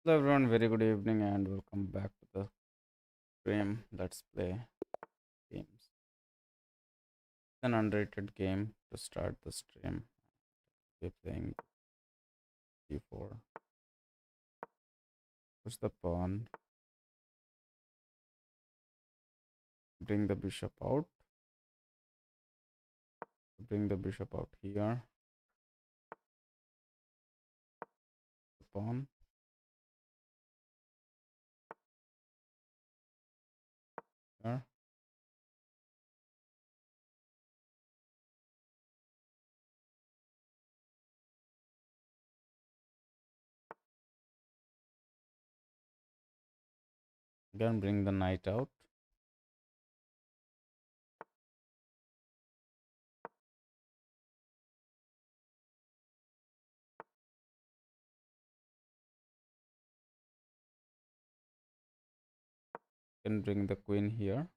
Hello everyone, very good evening and welcome back to the stream. Let's play games. An underrated game to start the stream. We're playing D4. Push the pawn. Bring the bishop out. Bring the bishop out here. The pawn. Here. Again bring the knight out. Can bring the queen here.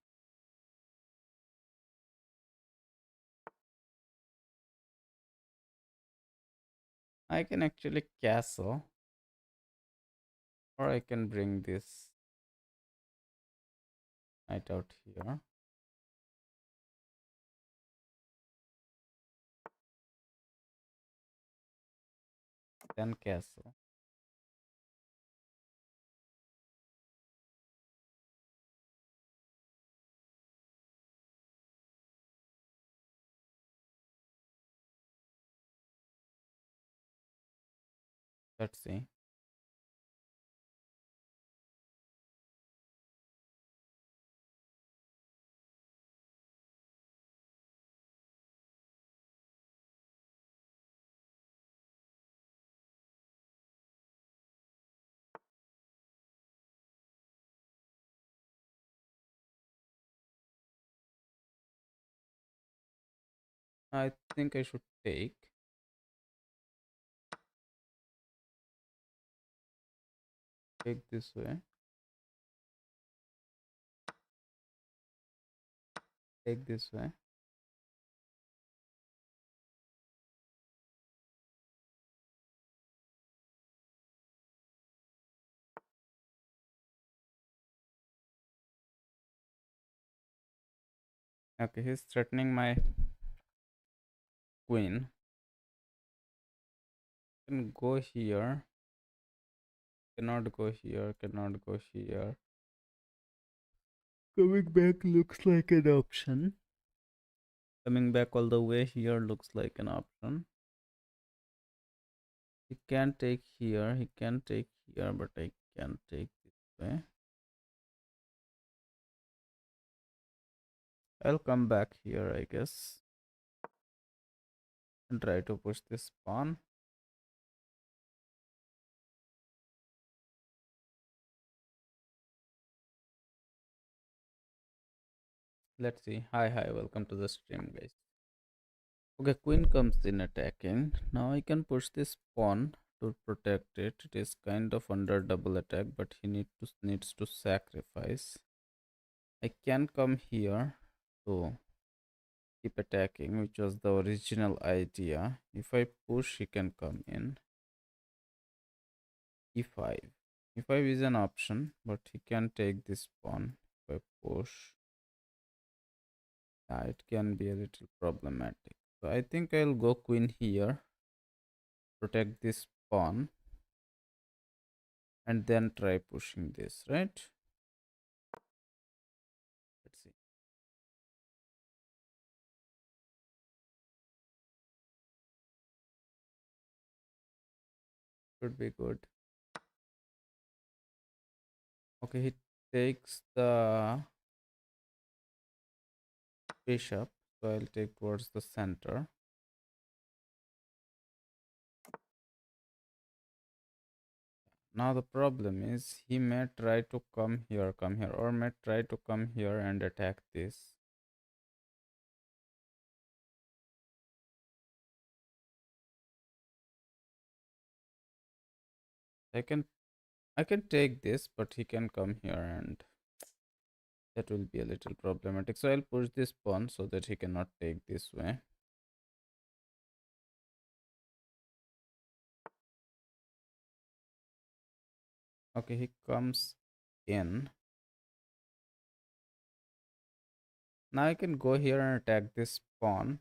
I can actually castle, or I can bring this knight out here. Then castle. Let's see. I think I should take this way. Take this way. Okay, he's threatening my queen. Can go here. Cannot go here. Cannot go here. Coming back looks like an option. Coming back all the way here looks like an option. He can take here. He can take here, but I can take this way. I'll come back here, I guess, and try to push this pawn. Let's see. Hi, welcome to the stream, guys. Okay, queen comes in attacking. Now I can push this pawn to protect it. It is kind of under double attack, but he needs to sacrifice. I can come here to keep attacking, which was the original idea. If I push, he can come in. E5. E5 is an option, but he can take this pawn. If I push, yeah, it can be a little problematic. So I think I'll go queen here, protect this pawn, and then try pushing this, right? Let's see. Should be good. Okay, he takes the bishop, so I'll take towards the center. Now the problem is he may try to come here, or may try to come here and attack this. I can take this, but he can come here and that will be a little problematic. So I'll push this pawn so that he cannot take this way. Okay, he comes in. Now I can go here and attack this pawn.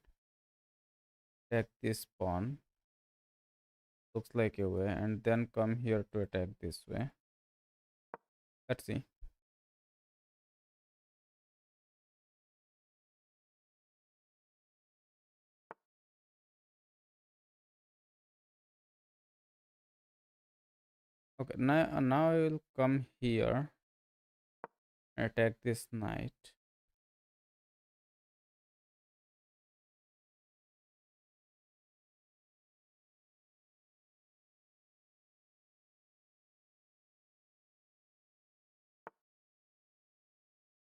Attack this pawn. Looks like a way. And then come here to attack this way. Let's see. Okay, now I will come here and attack this knight.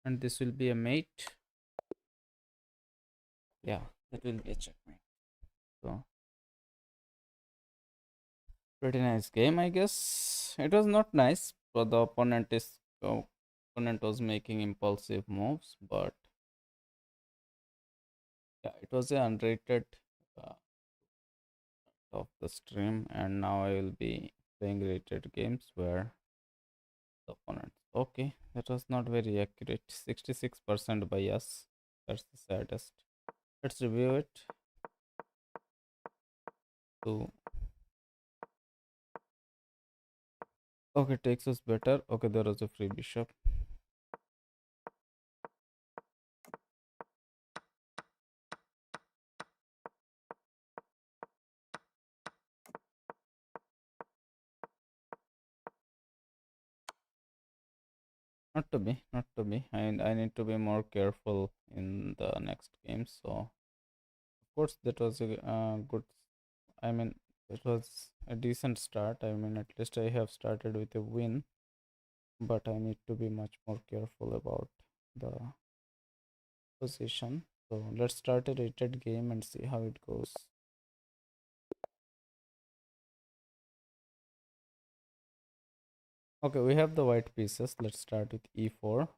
And this will be a mate. Yeah, that will be a checkmate. So pretty nice game, I guess. It was not nice, but the opponent was making impulsive moves, but yeah, it was a unrated uh, of the stream, and now I will be playing rated games where the opponent. Okay, that was not very accurate. 66% by us. That's the saddest. Let's review it. So okay, takes us better. Okay, there was a free bishop. Not to be. I need to be more careful in the next game. So, of course, that was a good. I mean, it was a decent start. I mean, at least I have started with a win, but I need to be much more careful about the position. So, let's start a rated game and see how it goes. Okay, we have the white pieces. Let's start with e4.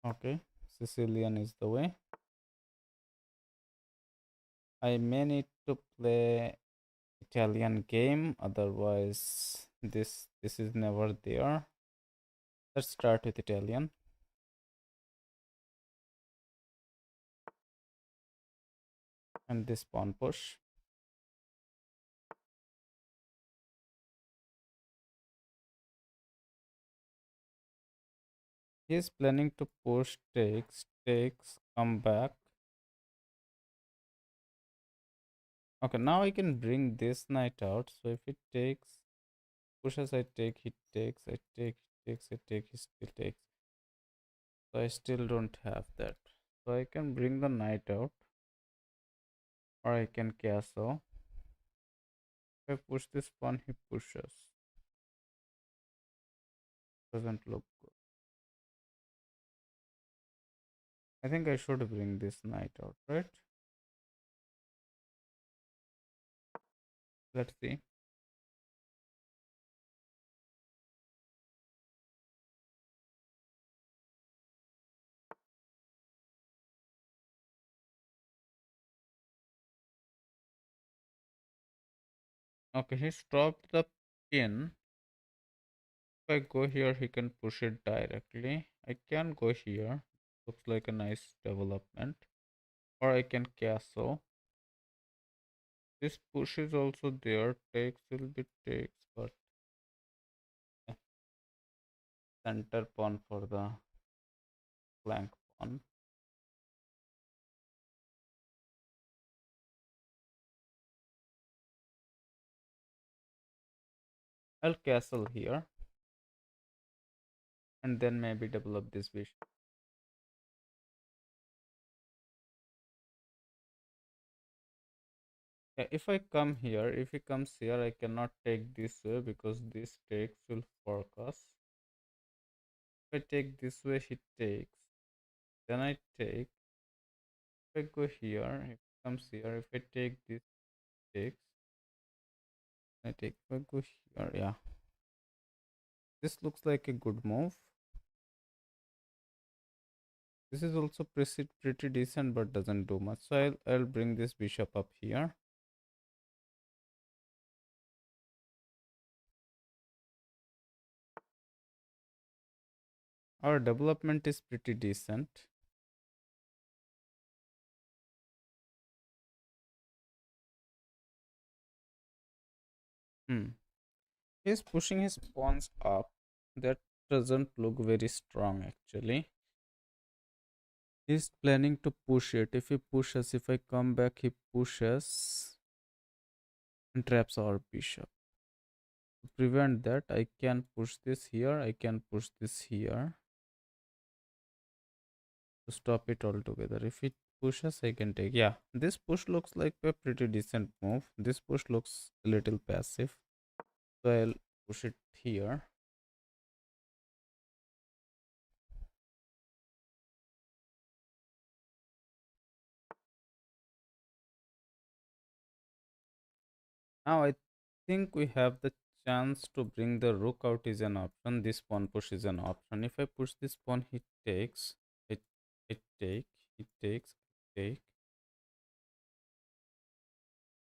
Okay, Sicilian is the way. I may need to play Italian game, otherwise this is never there. Let's start with Italian. And this pawn push. He is planning to push, takes, come back. Okay, now I can bring this knight out. So if it takes, pushes, I take, he takes, I take, he takes, I take, he still takes. So I still don't have that. So I can bring the knight out, or I can castle. If I push this pawn, he pushes. Doesn't look good. I think I should bring this knight out, right? Let's see. Okay, he stopped the pin. If I go here, he can push it directly. I can go here. Looks like a nice development. Or I can castle. This push is also there. Takes will be takes, but yeah, center pawn for the flank pawn. I'll castle here. And then maybe develop this bishop. Yeah, if I come here, if he comes here, I cannot take this way because this takes will fork us. If I take this way, he takes. Then I take. If I go here, if he comes here, if I take this, takes. I take. If I go here, yeah. This looks like a good move. This is also pretty decent, but doesn't do much. So I'll bring this bishop up here. Our development is pretty decent. Hmm. He's pushing his pawns up. That doesn't look very strong actually. He's planning to push it. If he pushes, if I come back, he pushes and traps our bishop. To prevent that, I can push this here. I can push this here to stop it altogether. If it pushes, I can take. Yeah, this push looks like a pretty decent move. This push looks a little passive. So I'll push it here. Now I think we have the chance to bring the rook out is an option. This pawn push is an option. If I push this pawn, he takes. It it take. It takes. Take.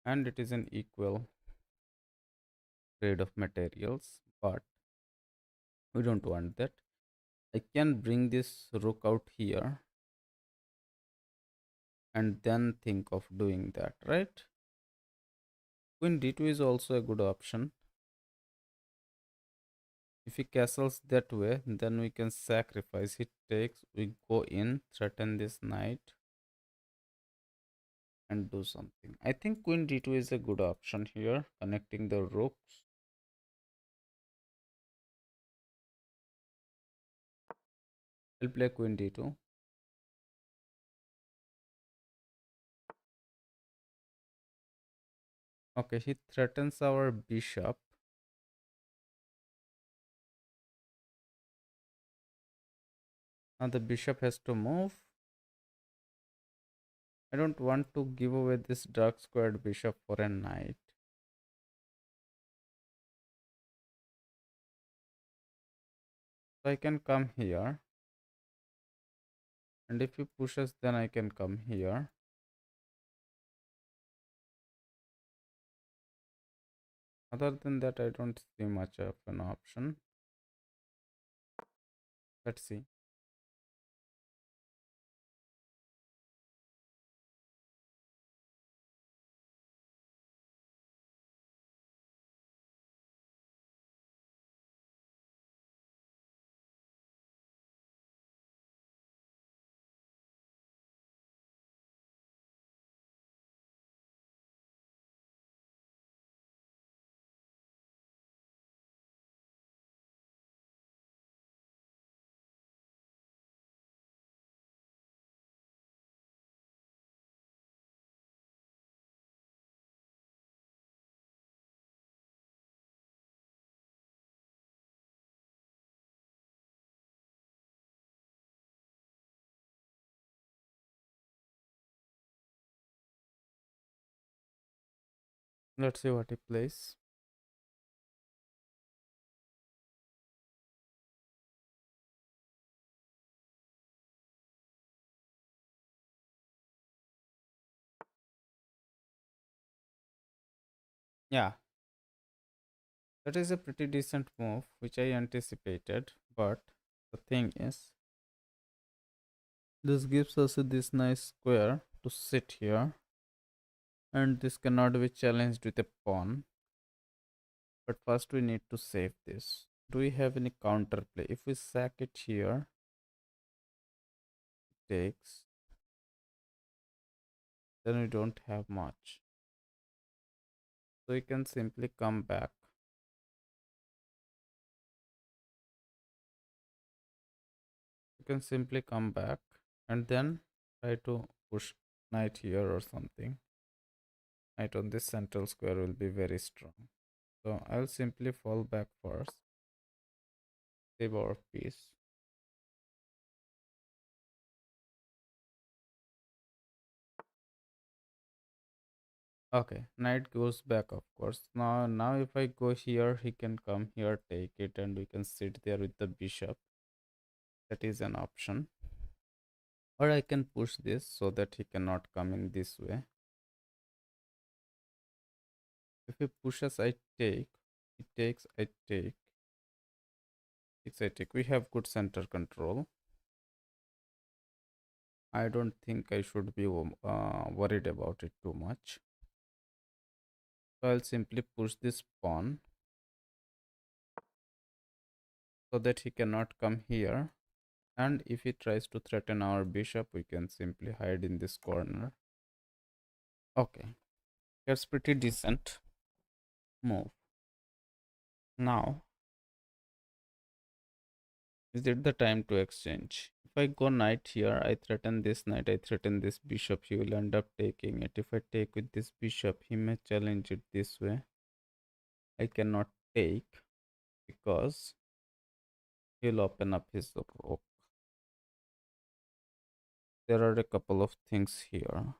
And it is an equal trade of materials. But we don't want that. I can bring this rook out here and then think of doing that, right? Queen d2 is also a good option. If he castles that way, then we can sacrifice. He takes, we go in, threaten this knight, and do something. I think queen d2 is a good option here, connecting the rooks. I'll play queen d2. Okay, he threatens our bishop. Now the bishop has to move. I don't want to give away this dark squared bishop for a knight. So I can come here. And if he pushes, then I can come here. Other than that, I don't see much of an option. Let's see. Let's see what he plays. Yeah, that is a pretty decent move, which I anticipated. But the thing is, this gives us this nice square to sit here. And this cannot be challenged with a pawn. But first we need to save this. Do we have any counterplay? If we sack it here, it takes, then we don't have much. So we can simply come back. You can simply come back and then try to push knight here or something. Knight on this central square will be very strong. So I'll simply fall back first. Save our piece. Okay, knight goes back, of course. Now if I go here, he can come here, take it, and we can sit there with the bishop. That is an option. Or I can push this so that he cannot come in this way. If he pushes, I take. He takes, I take. 680. We have good center control. I don't think I should be worried about it too much. So I'll simply push this pawn so that he cannot come here. And if he tries to threaten our bishop, we can simply hide in this corner. Okay, that's pretty decent move. Now, is it the time to exchange? If I go knight here, I threaten this knight, I threaten this bishop, he will end up taking it. If I take with this bishop, he may challenge it this way. I cannot take because he'll open up his rook. There are a couple of things here.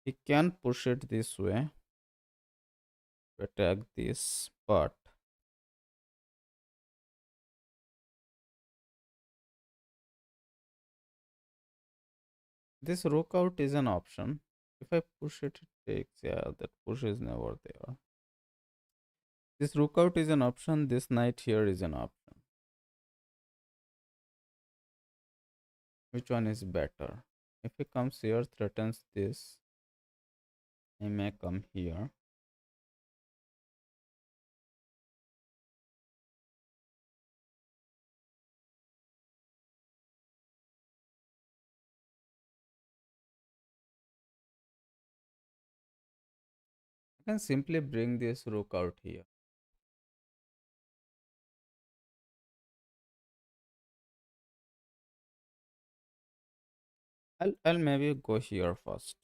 He can push it this way to attack this, but this rook out is an option. If I push it, it takes. Yeah, that push is never there. This rook out is an option. This knight here is an option. Which one is better? If he comes here, threatens this, he may come here. I can simply bring this rook out here. I'll maybe go here first.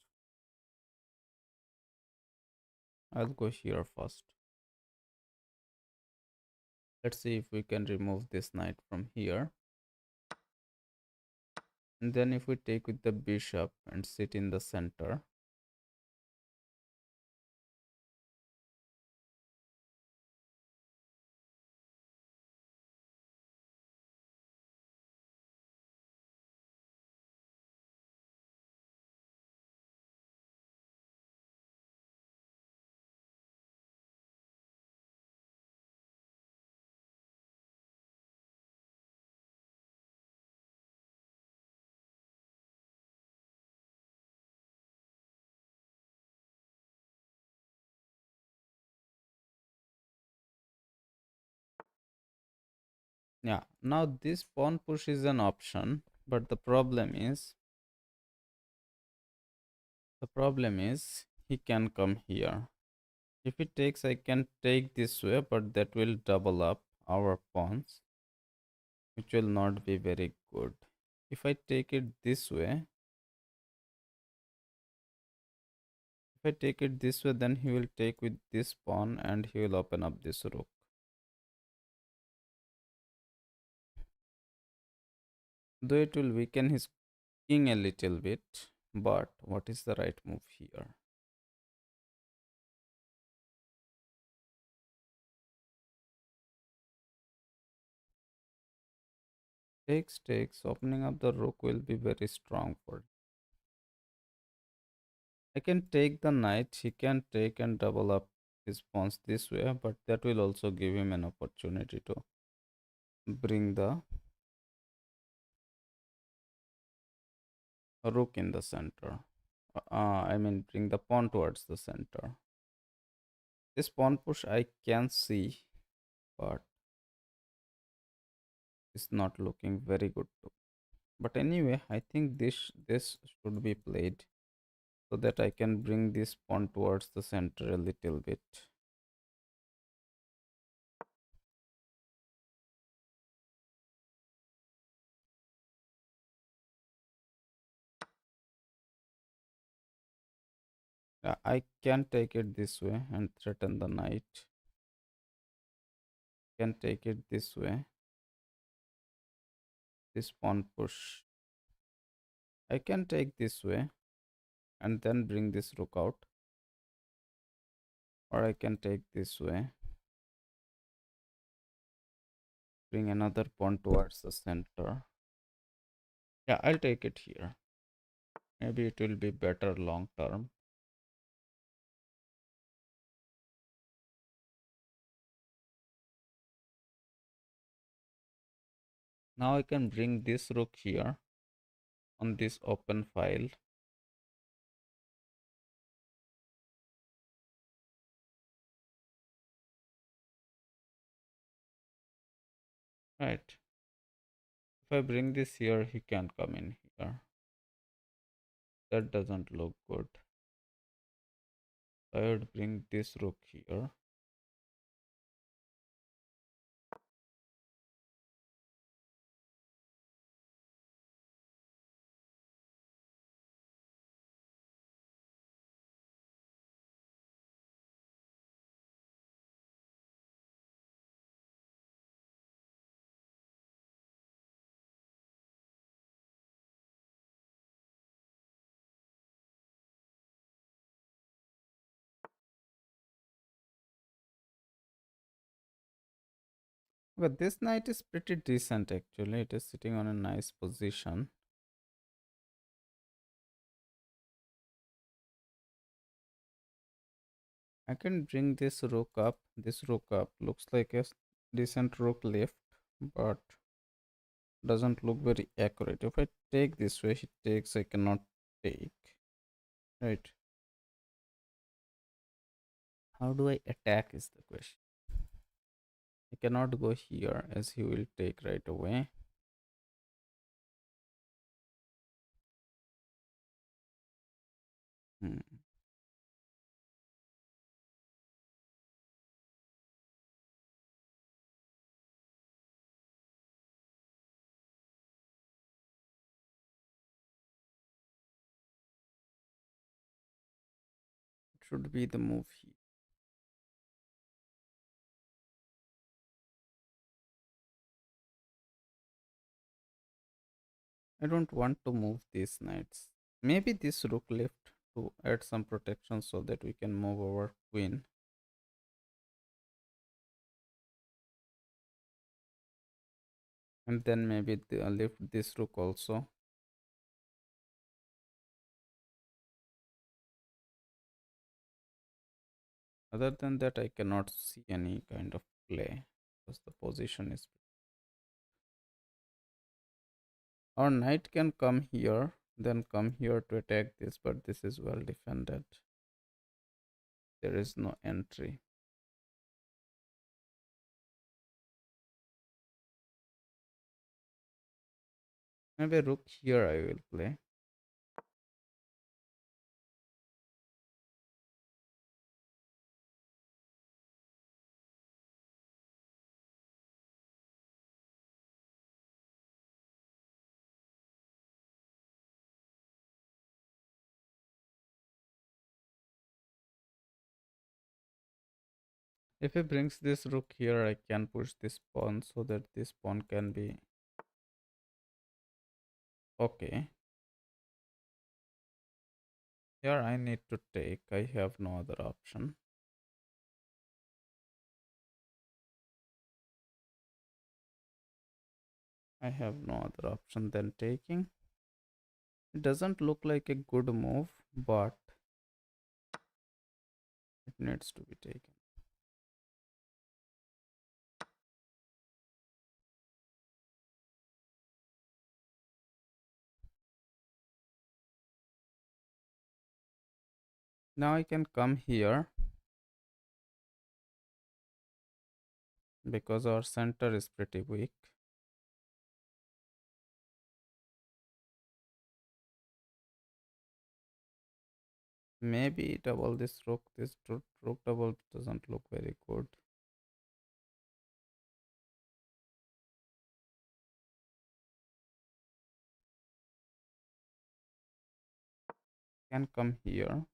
I'll go here first. Let's see if we can remove this knight from here. And then if we take with the bishop and sit in the center, yeah, now this pawn push is an option, but the problem is he can come here. If he takes, I can take this way, but that will double up our pawns, which will not be very good. If I take it this way, if I take it this way, then he will take with this pawn and he will open up this rook. Though it will weaken his king a little bit, but what is the right move here? Takes, opening up the rook will be very strong for it. I can take the knight, he can take and double up his pawns this way, but that will also give him an opportunity to bring the rook in the center. I mean, bring the pawn towards the center. This pawn push I can see, but it's not looking very good too. But anyway, I think this should be played so that I can bring this pawn towards the center a little bit. Yeah, I can take it this way and threaten the knight. Can take it this way. This pawn push. I can take this way and then bring this rook out. Or I can take this way. Bring another pawn towards the center. Yeah, I'll take it here. Maybe it will be better long term. Now I can bring this rook here on this open file. Right. If I bring this here, he can come in here. That doesn't look good. I would bring this rook here. But this knight is pretty decent actually. It is sitting on a nice position. I can bring this rook up. This rook up looks like a decent rook left, but doesn't look very accurate. If I take this way, he takes, I cannot take. Right. How do I attack is the question. I cannot go here as he will take right away. Hmm. It should be the move here. I don't want to move these knights. Maybe this rook left to add some protection so that we can move our queen. And then maybe lift this rook also. Other than that, I cannot see any kind of play because the position is. Our knight can come here, then come here to attack this, but this is well defended. There is no entry. Maybe rook here I will play. If he brings this rook here, I can push this pawn so that this pawn can be okay. Here I need to take. I have no other option. I have no other option than taking. It doesn't look like a good move, but it needs to be taken. Now I can come here because our center is pretty weak. Maybe double this rook. This rook double doesn't look very good. Can come here.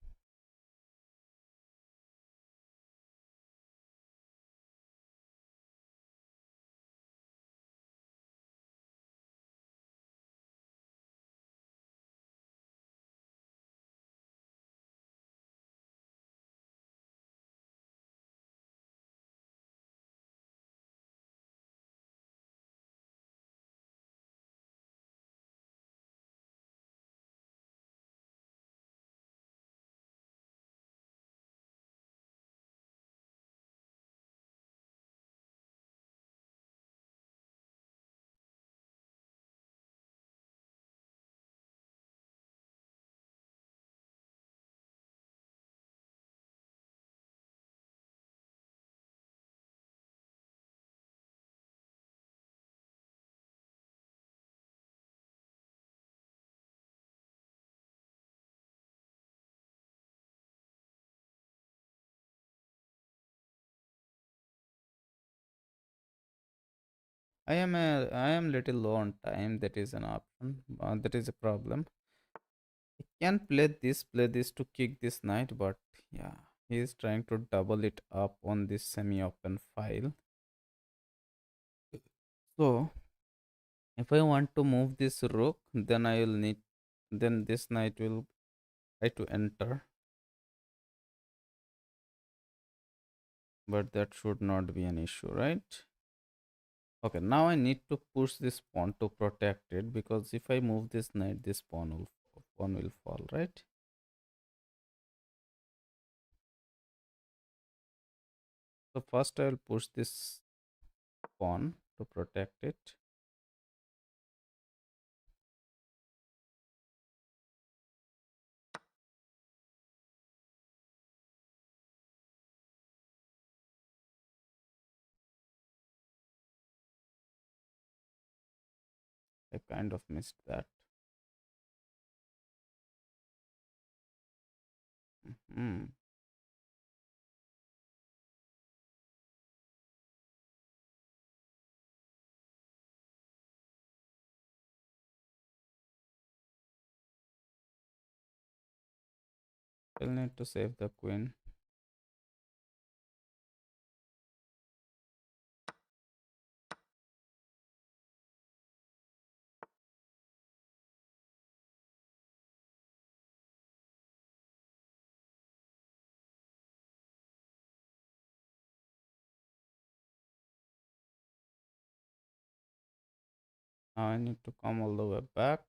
I am little low on time. That is an option. That is a problem. I can play this to kick this knight, but yeah, he is trying to double it up on this semi-open file. So if I want to move this rook, then I will need, then this knight will try to enter, but that should not be an issue, right? Okay, now I need to push this pawn to protect it, because if I move this knight, this pawn will fall, right? So first I will push this pawn to protect it. I kind of missed that. Hmm. Still need to save the queen. Now I need to come all the way back.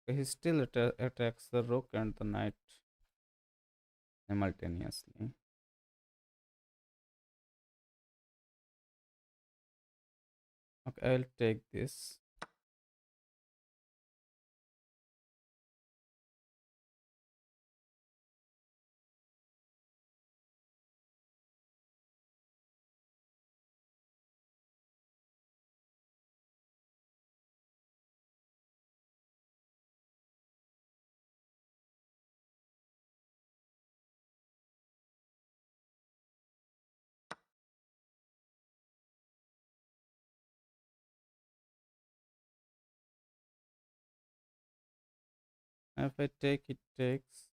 He still attacks the rook and the knight simultaneously. Okay, I'll take this. If I take, it takes.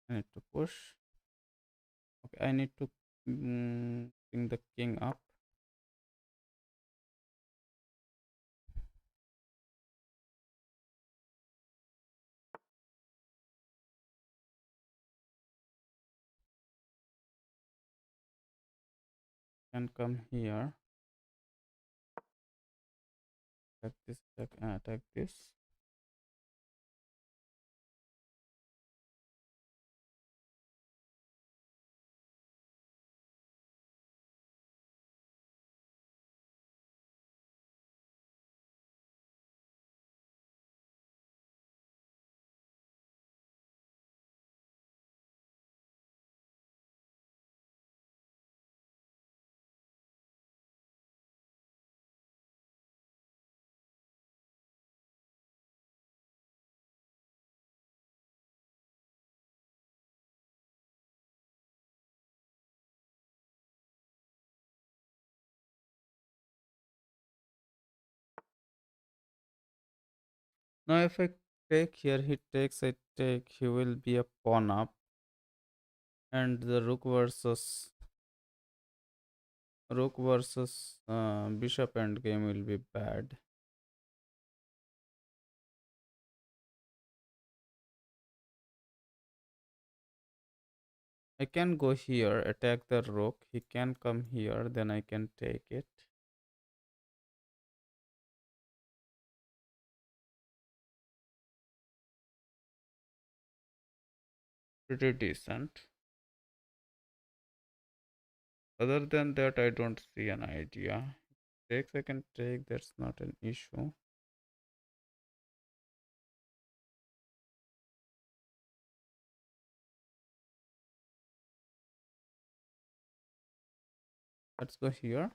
I need to push. Okay, I need to bring the king up. Can come here. Attack this. Attack this. Now if I take here, he takes. I take. He will be a pawn up, and the rook versus bishop endgame will be bad. I can go here, attack the rook. He can come here, then I can take it. Pretty decent. Other than that, I don't see an idea. Takes I can take, that's not an issue. Let's go here.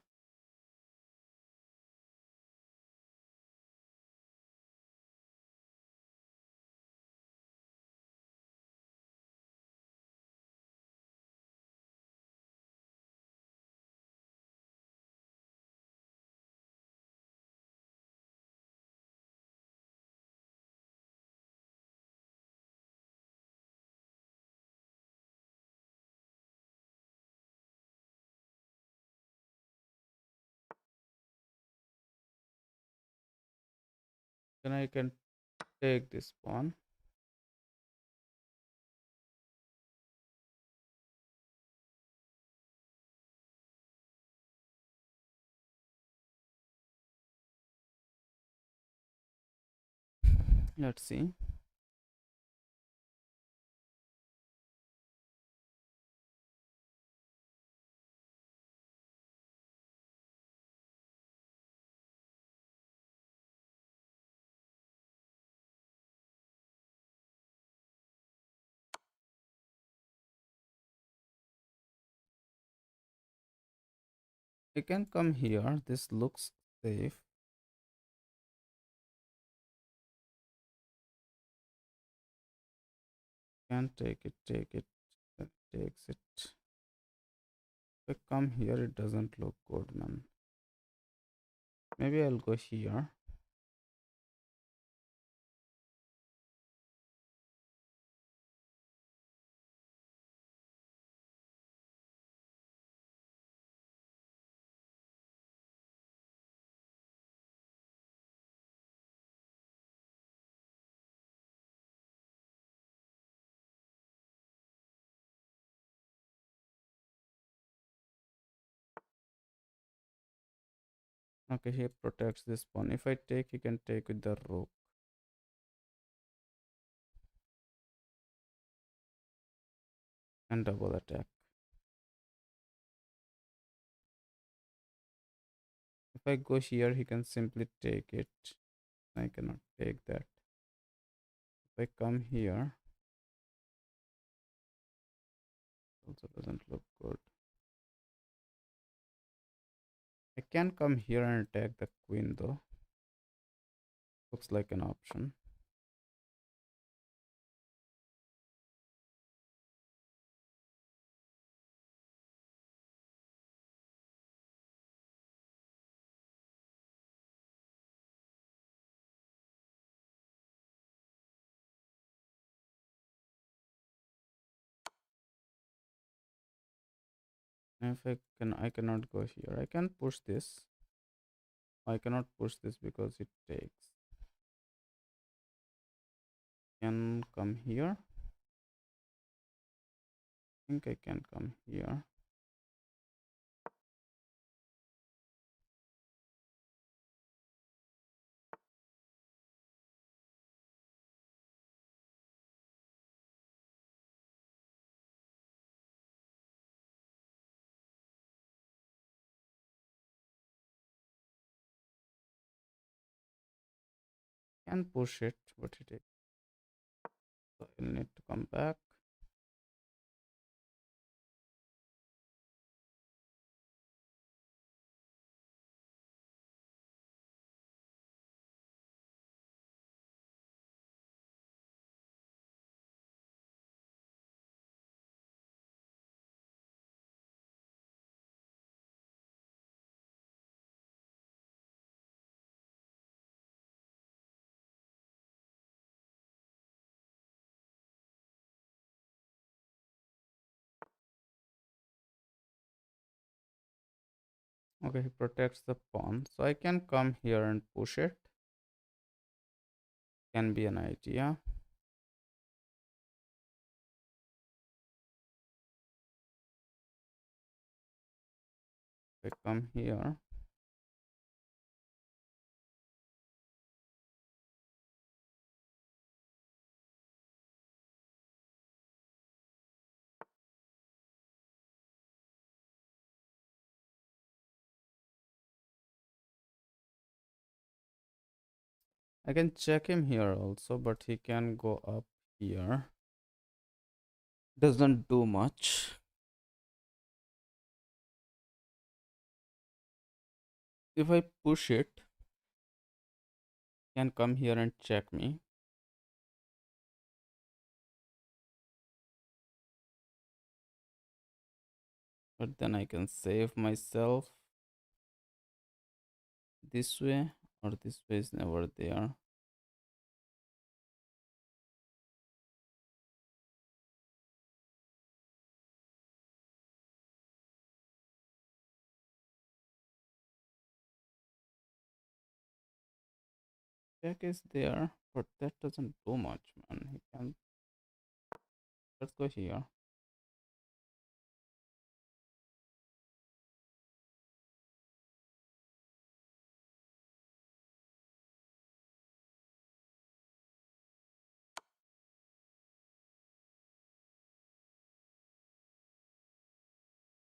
Then I can take this pawn. Let's see. I can come here. This looks safe. Can take it, take it. That takes it. If I come here, it doesn't look good, man. Maybe I'll go here. Okay, he protects this pawn. If I take, he can take with the rook and double attack. If I go here, he can simply take it. I cannot take that. If I come here, also doesn't look good. I can come here and attack the queen though. Looks like an option. If I cannot go here. I can push this. I cannot push this because it takes. Can come here. I think I can come here. Can push it, but it takes. So I'll need to come back. Okay, he protects the pawn. So I can come here and push it. Can be an idea. If I come here, I can check him here also, but he can go up here. Doesn't do much. If I push it, he can come here and check me. But then I can save myself this way, or this way is never there. Check is there, but that doesn't do much, man. He can. Let's go here.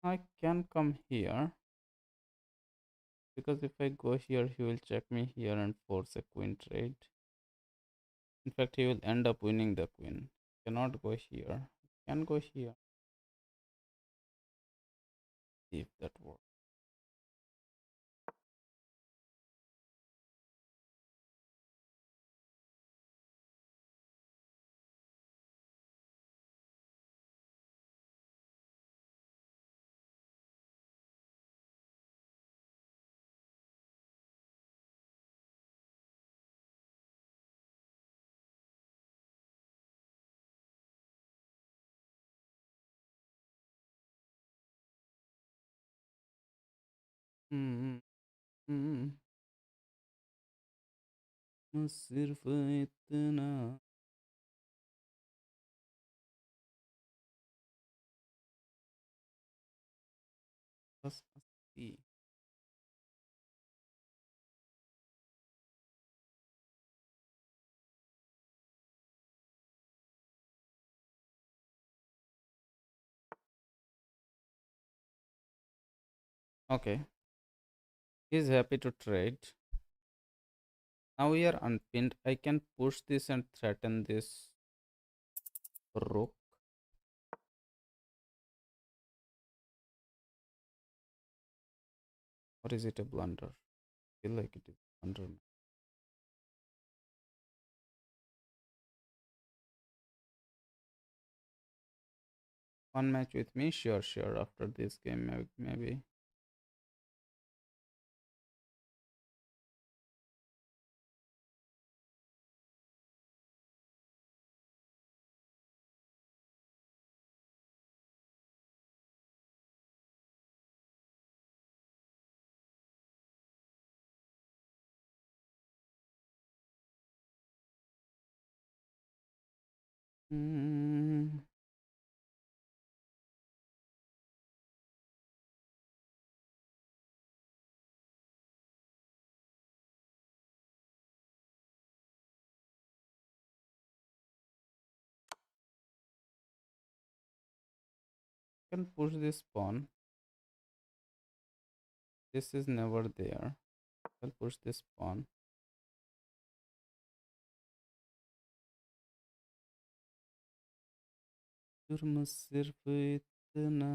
I can come here, because if I go here, he will check me here and force a queen trade. In fact, he will end up winning the queen. Cannot go here. Can go here. See if that works. हम्म हम्म सिर्फ इतना बस अस्सी. Okay, he's happy to trade. Now we are unpinned. I can push this and threaten this rook. Or is it a blunder? I feel like it is a blunder. One match with me? Sure, sure. After this game, maybe. Hmm. Can push this pawn. This is never there. I'll push this pawn. जुर्म सिर्फ इतना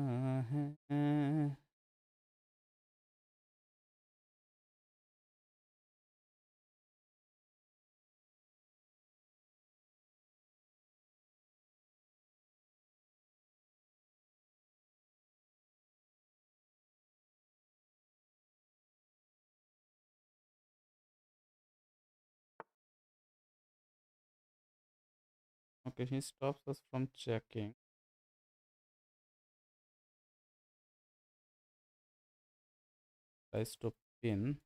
है. Okay, he stops us from checking. Tries to pin.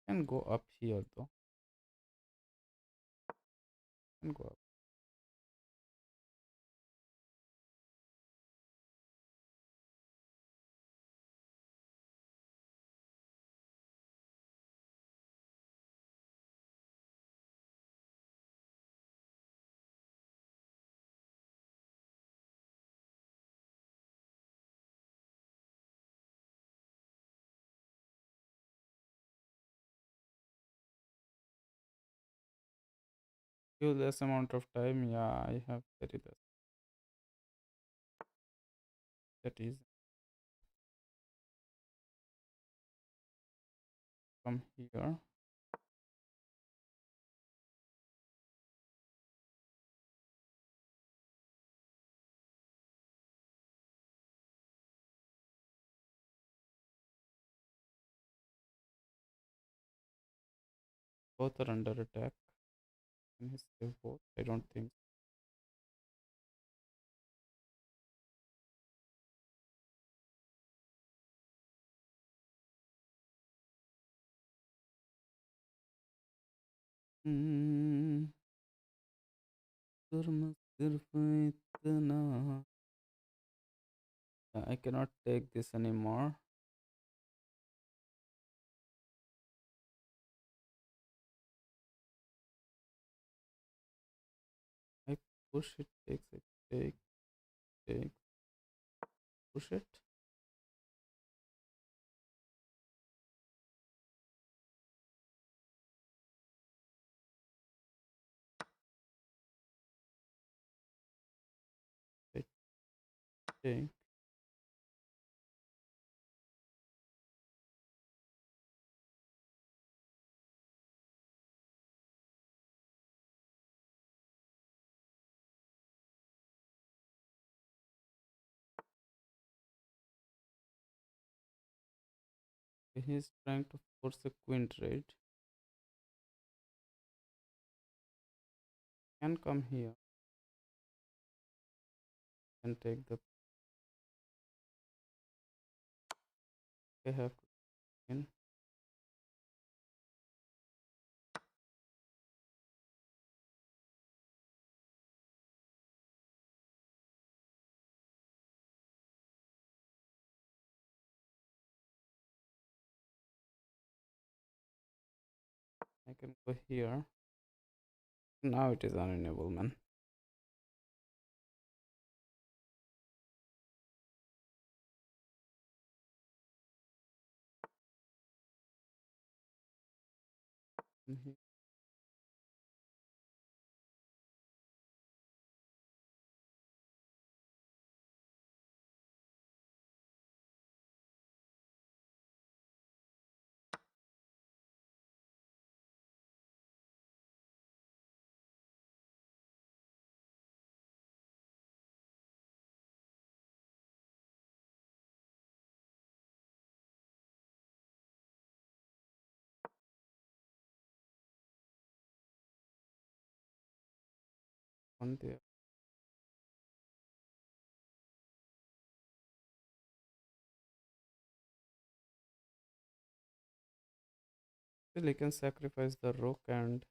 Can go up here though. Can go up. Few less amount of time. Yeah, I have very less. That is from here. Both are under attack. Can he save both? I don't think. Hmm. जुर्म सिर्फ इतना. I cannot take this anymore. I push it, takes it, take, push it. It take. He's trying to force a queen trade. Can come here and take the. I have queen. I can go here. Now it is unenable, man. Mhm. One there. Still, he can sacrifice the rook and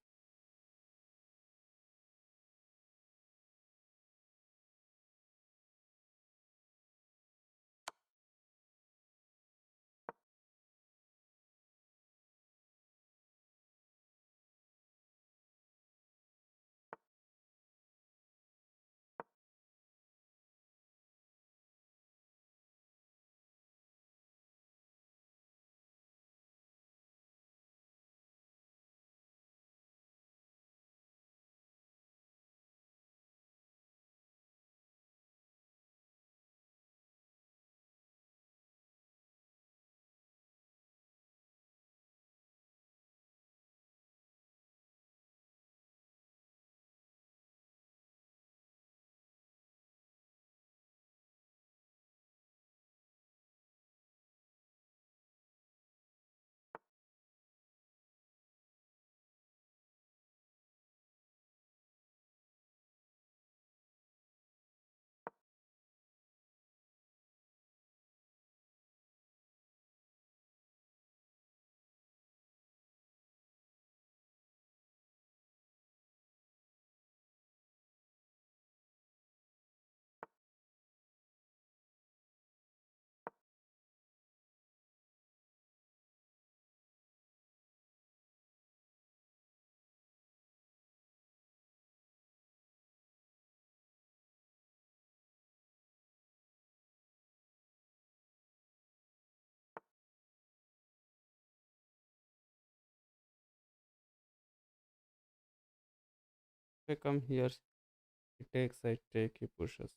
I come here, he takes, I take, he pushes.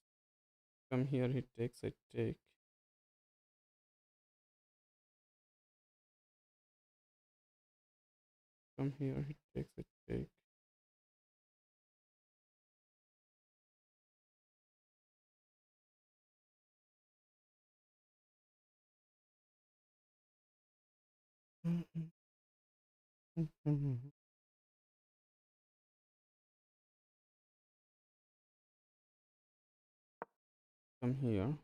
Come here, he takes, I take. Come here, he takes, I take. Come here.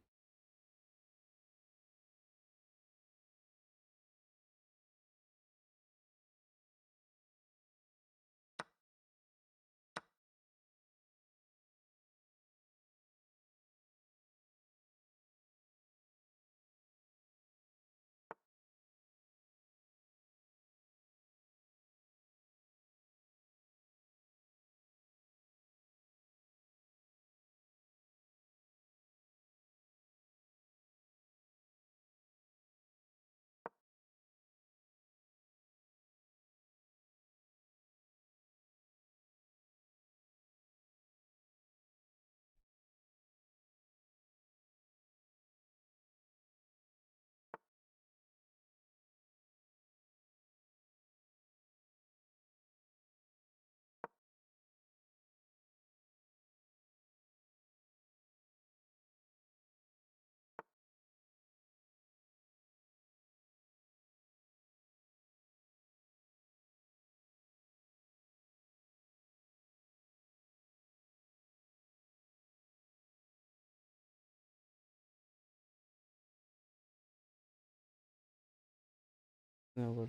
Never.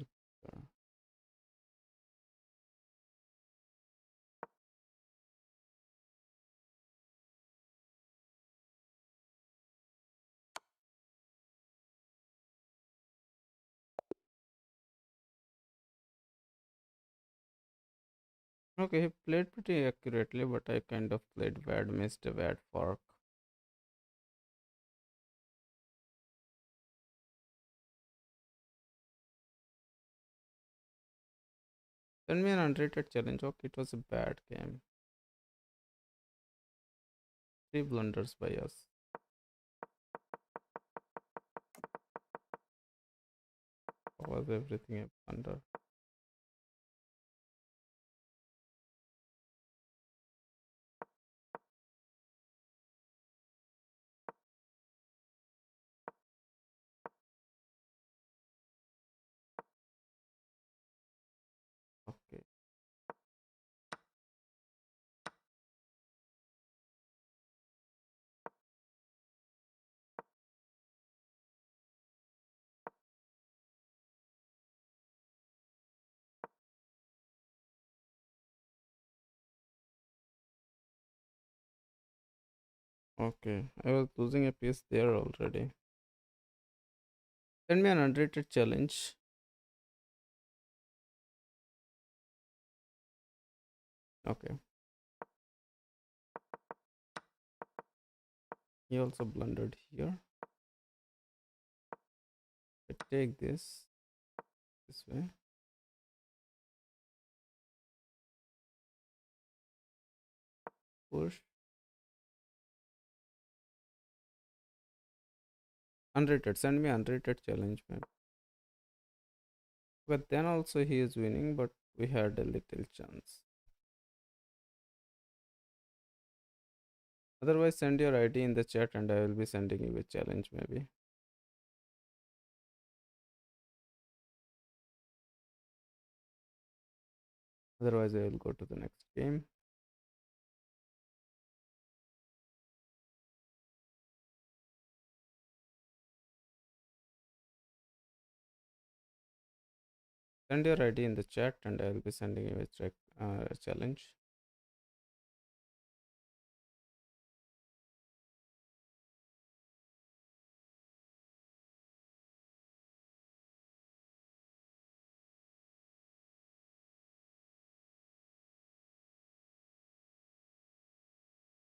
Okay, he played pretty accurately, but I kind of played bad, missed a bad fork. Send me an unrated challenge. Okay, it was a bad game. Three blunders by us. Was everything a blunder? Okay. Okay. I was losing a piece there already. Send me an unrated challenge. Okay. He also blundered here. I take this way. Push. Unrated. Send me unrated challenge, man. But then also he is winning, but we had a little chance. Otherwise, send your ID in the chat and I will be sending you a challenge maybe. Otherwise, I will go to the next game. Send your ID in the chat and I will be sending you a challenge.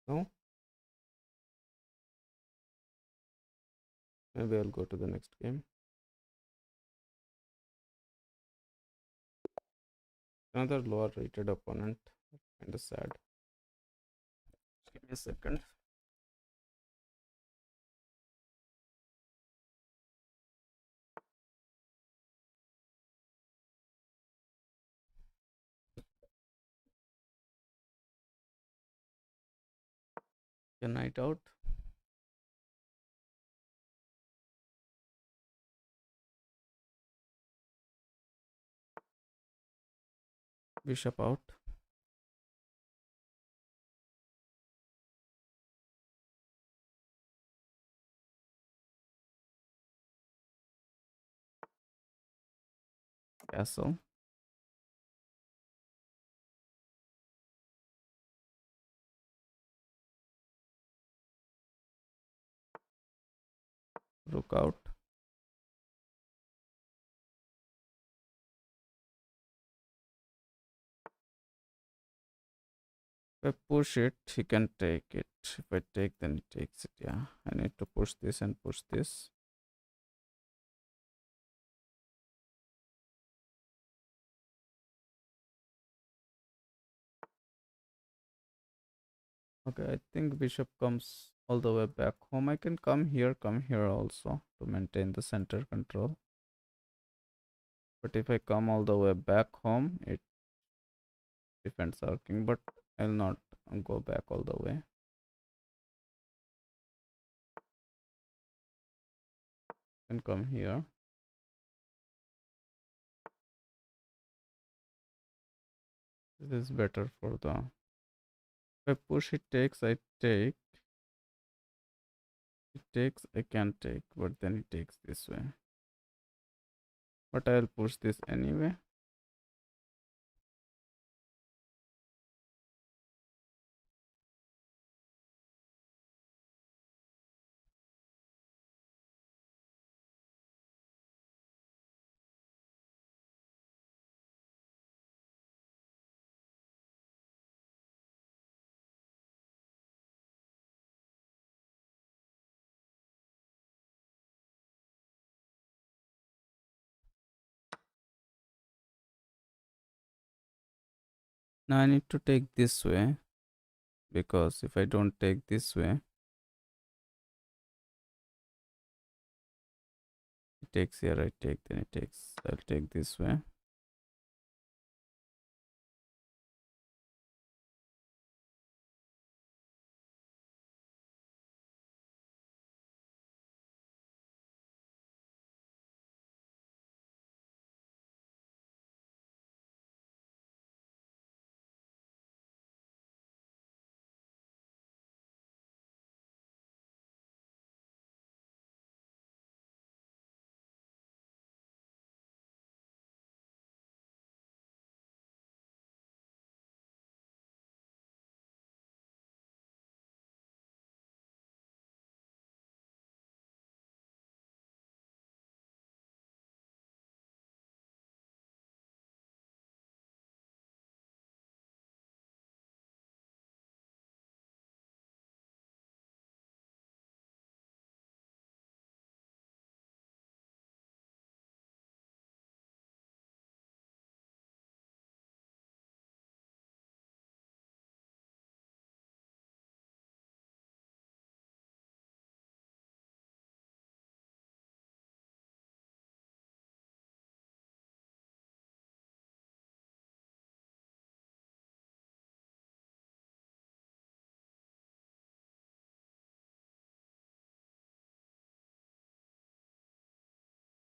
No? Maybe I'll go to the next game. Another lower rated opponent. Kind of sad. Give me a second. A knight out. Bishop out. Castle. Rook out. If I push it, he can take it. If I take, then he takes it. Yeah, I need to push this and push this. Okay, I think bishop comes all the way back home. I can come here also to maintain the center control. But if I come all the way back home, it defends our king. But I'll not go back all the way. Can come here. This is better for the. If I push, it takes. I take. It takes. I can take, but then it takes this way. But I'll push this anyway. Now I need to take this way, because if I don't take this way, it takes here. I take, then it takes. I'll take this way.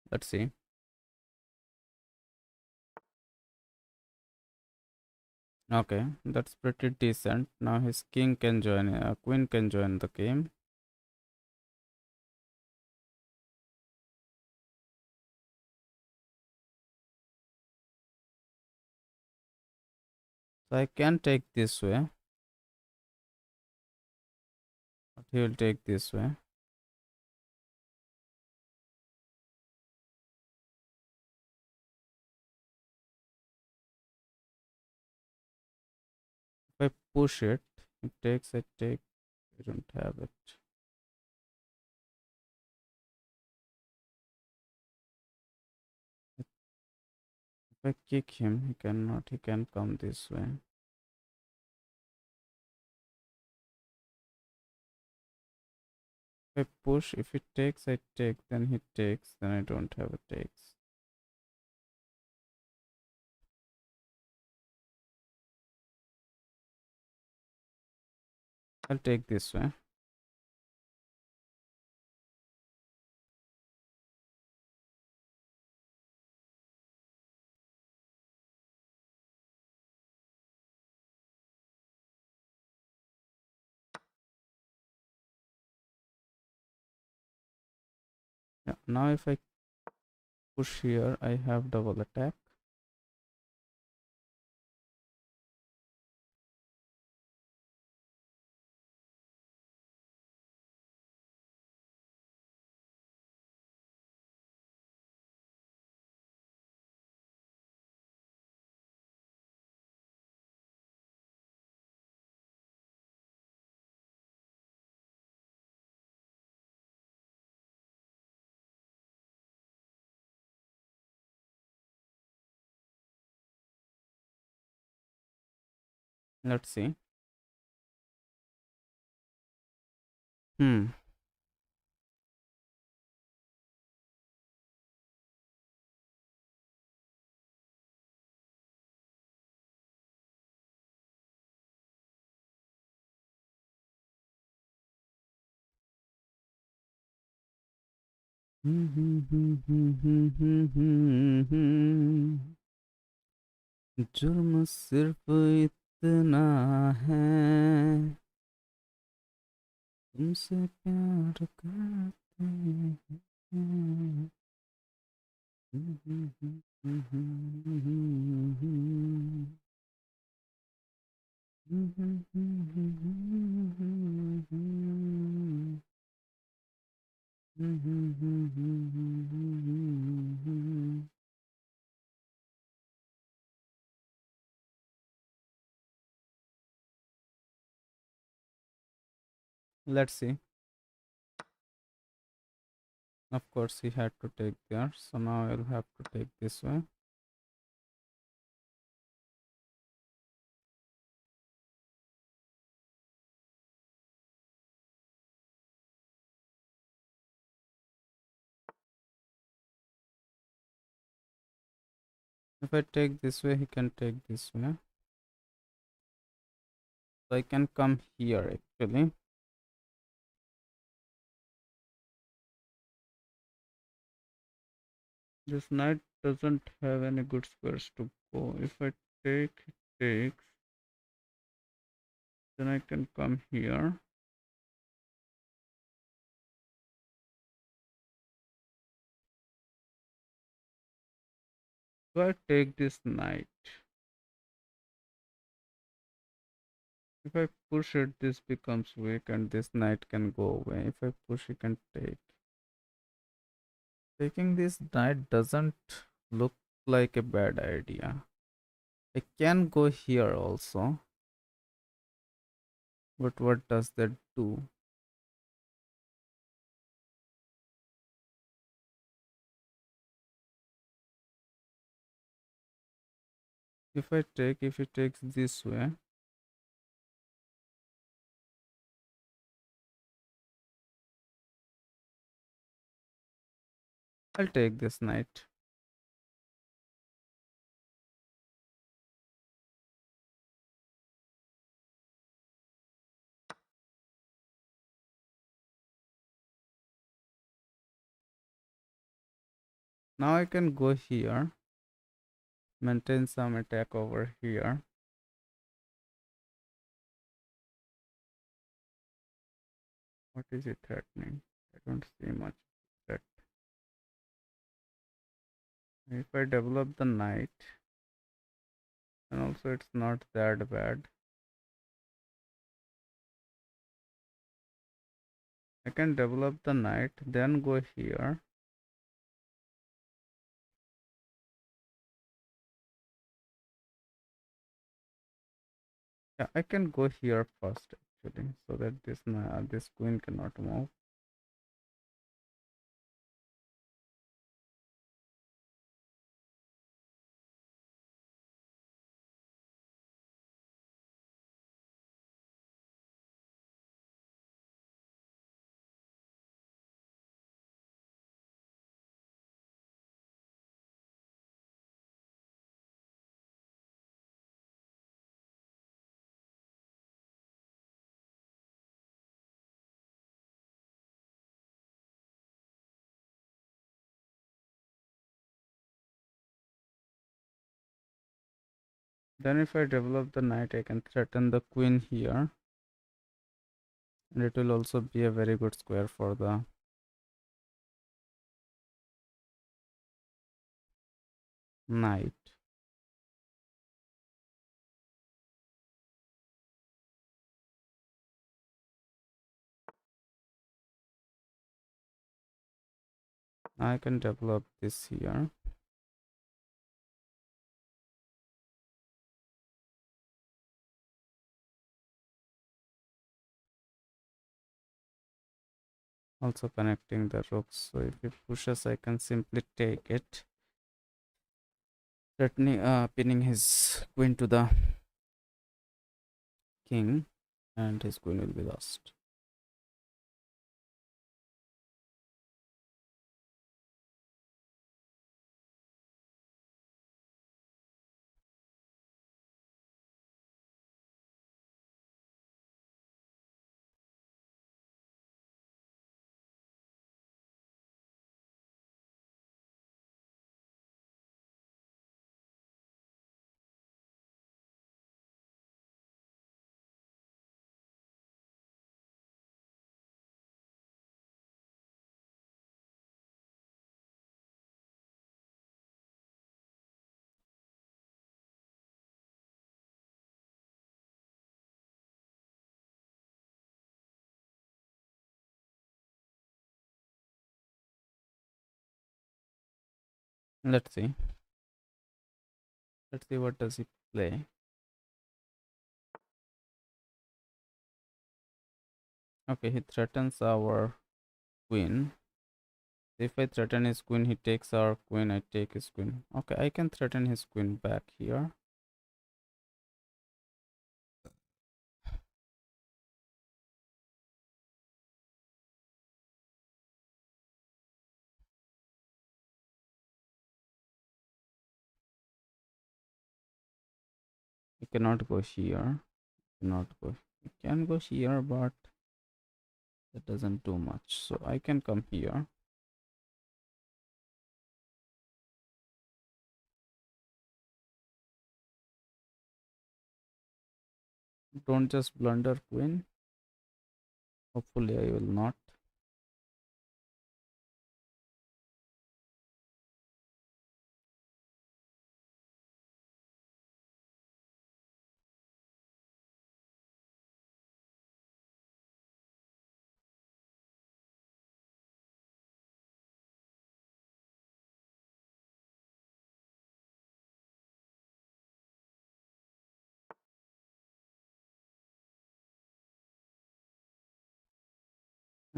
Let's see. Okay, that's pretty decent. Now his king can join, queen can join the game. So I can take this way, but he will take this way. If I push it, it takes, I take, I don't have it. If I kick him, he cannot, he can come this way. If I push, if it takes, I take, then he takes, then I don't have a takes. I'll take this way. Yeah, now if I push here, I have double attack. Let's see. Hmm. जुर्म सिर्फ इतना है, तुमसे प्यार करते हैं। Let's see. Of course, he had to take there, so now I'll have to take this way. If I take this way, he can take this way. So I can come here actually. This knight doesn't have any good squares to go. If I take, it takes, then I can come here. So I take this knight. If I push it, this becomes weak and this knight can go away. If I push, he can take. Taking this knight doesn't look like a bad idea. I can go here also. But what does that do? If I take, if it takes this way, I'll take this knight. Now I can go here, maintain some attack over here. What is it threatening? I don't see much threat. If I develop the knight, and also it's not that bad. I can develop the knight, then go here. Yeah, I can go here first actually, so that this queen cannot move. Then if I develop the knight, I can threaten the queen here, and it will also be a very good square for the knight. I can develop this here. Also connecting the rooks. So if it pushes, I can simply take it, threatening, pinning his queen to the king, and his queen will be lost. Let's see. Let's see what does he play. Okay, he threatens our queen. If I threaten his queen, he takes our queen, I take his queen. Okay, I can threaten his queen back here. He cannot go here. Cannot go. He can go here, but that doesn't do much. So I can come here. Don't just blunder queen. Hopefully I will not.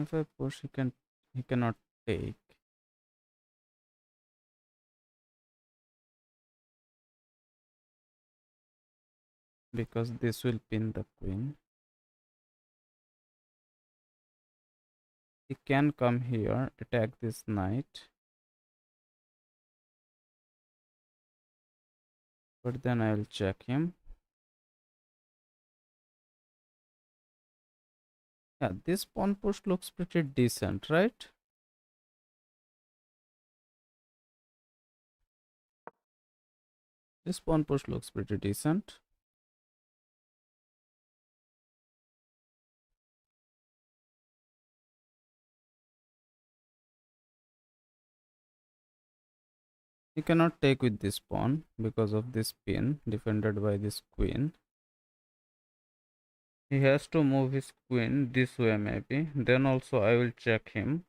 If I push, he cannot take, because this will pin the queen. He can come here, attack this knight, but then I will check him. Yeah, this pawn push looks pretty decent, right? This pawn push looks pretty decent. He cannot take with this pawn because of this pin defended by this queen. He has to move his queen this way maybe. Then also I will check him.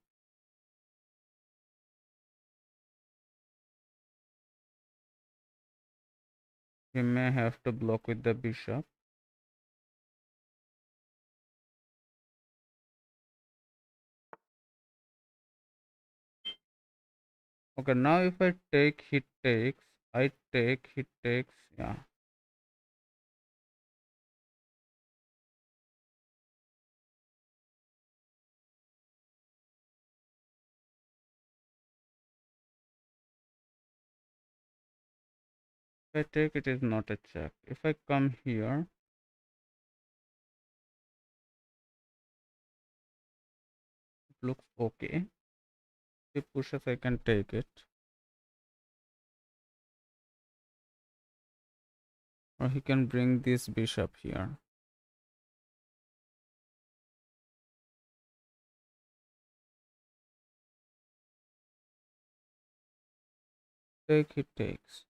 He may have to block with the bishop. Okay, now if I take, he takes. I take, he takes. Yeah. If I take, it is not a check. If I come here, it looks okay. If he pushes, I can take it. Or he can bring this bishop here. Take, he takes.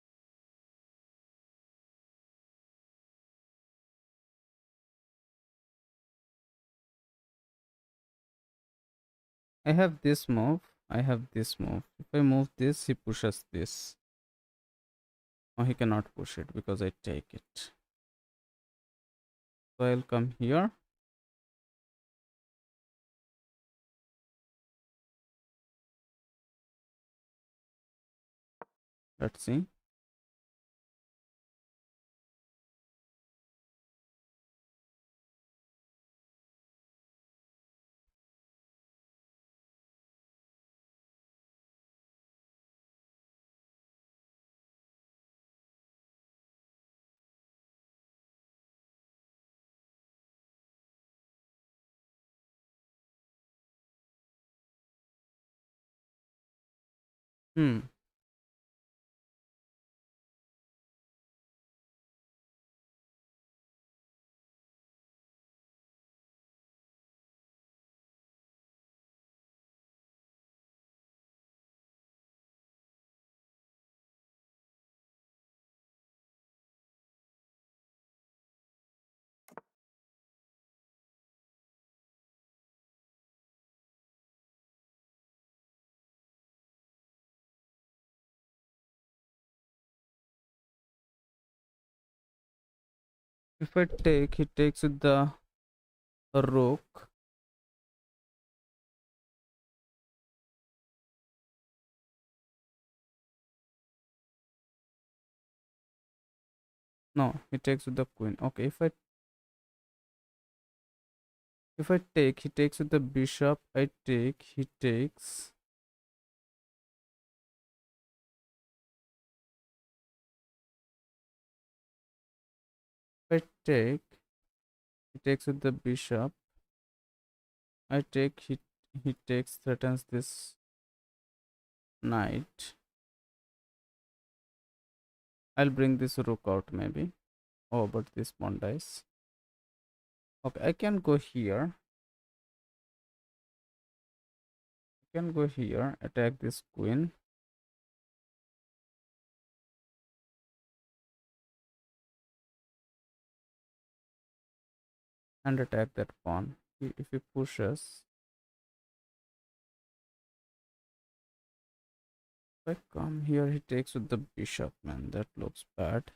I have this move. I have this move. If I move this, he pushes this. Oh, he cannot push it because I take it. So I'll come here. Let's see. Hmm. If I take, he takes with the rook. No, he takes with the queen. Okay, if I take, he takes with the bishop. I take, he takes. If I take, he takes with the bishop. I take, he takes, threatens this knight. I'll bring this rook out maybe. Oh, but this pawn dies. Okay, I can go here. I can go here, attack this queen. And attack that pawn. If he pushes, if I come here, he takes with the bishop, man. That looks bad.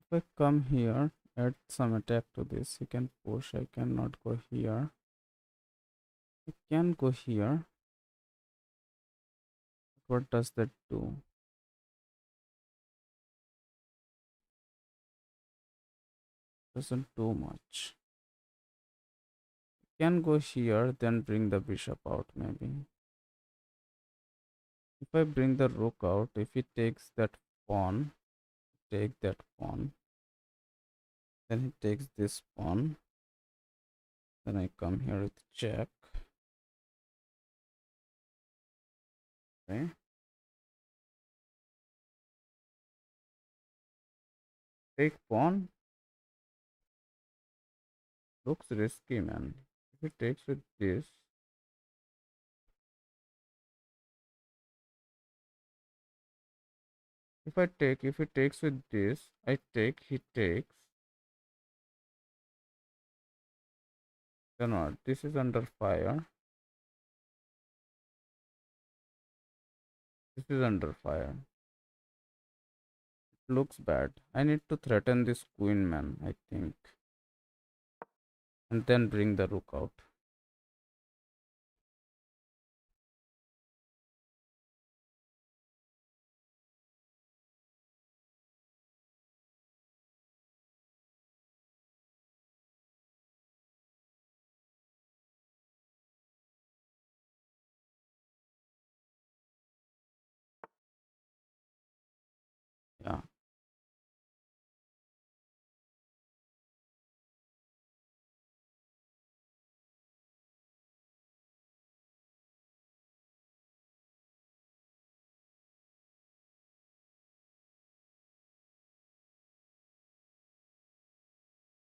If I come here, add some attack to this, he can push. I cannot go here. I can go here. What does that do? Doesn't do much. Can go here, then bring the bishop out maybe. If I bring the rook out, if he takes that pawn, take that pawn, then he takes this pawn, then I come here with check. Okay. Take pawn. Looks risky, man. If he takes with this, if he takes with this, I take, he takes. Then what? This is under fire. This is under fire. It looks bad. I need to threaten this queen, man, I think. And then bring the rook out.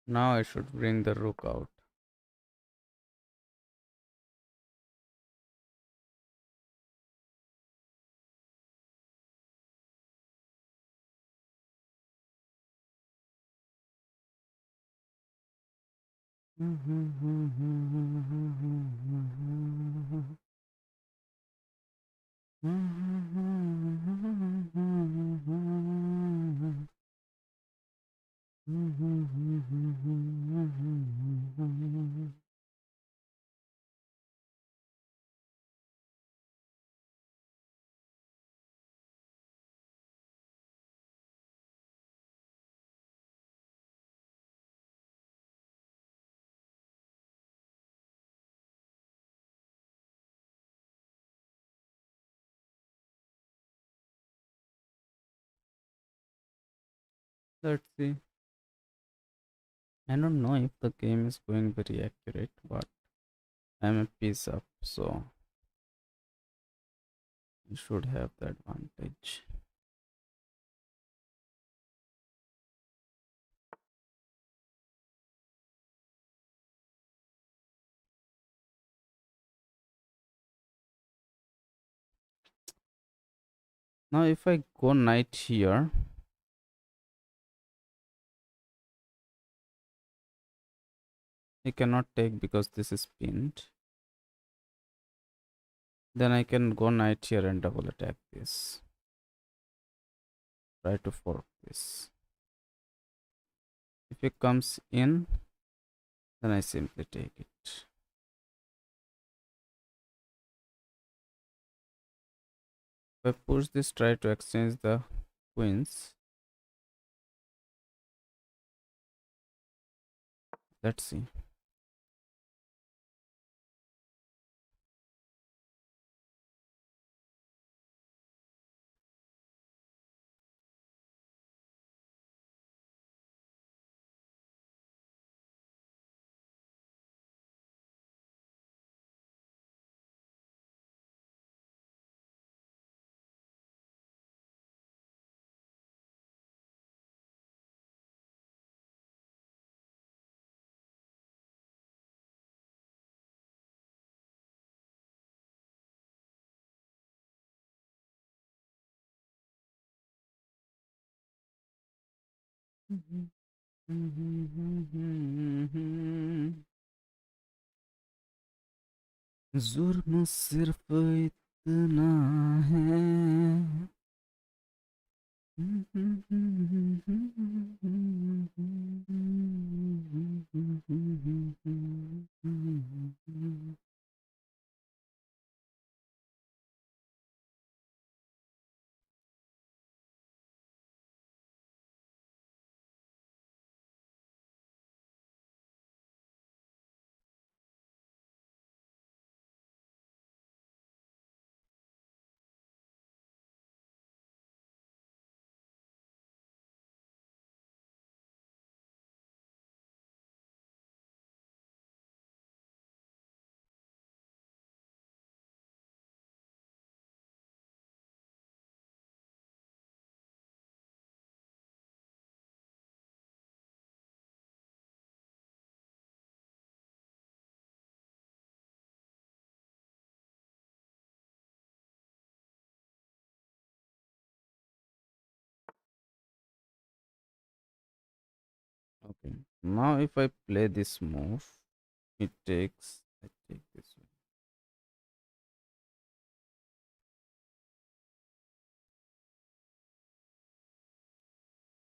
Now I should bring the rook out. Let's see. I don't know if the game is going very accurate, but I'm a piece up, so I should have the advantage. Now, if I go knight here, I cannot take because this is pinned. Then I can go knight here and double attack this. Try to fork this. If it comes in, then I simply take it. If I push this, try to exchange the queens. Let's see. जुर्म सिर्फ इतना है. Okay. Now if I play this move, it takes. I take this one.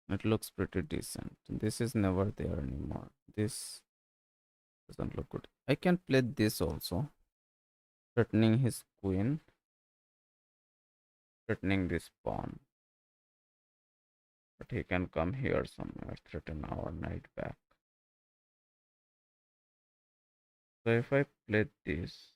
It looks pretty decent. This is never there anymore. This doesn't look good. I can play this also, threatening his queen, threatening this pawn. But he can come here somewhere, threaten our knight back. So if I play this,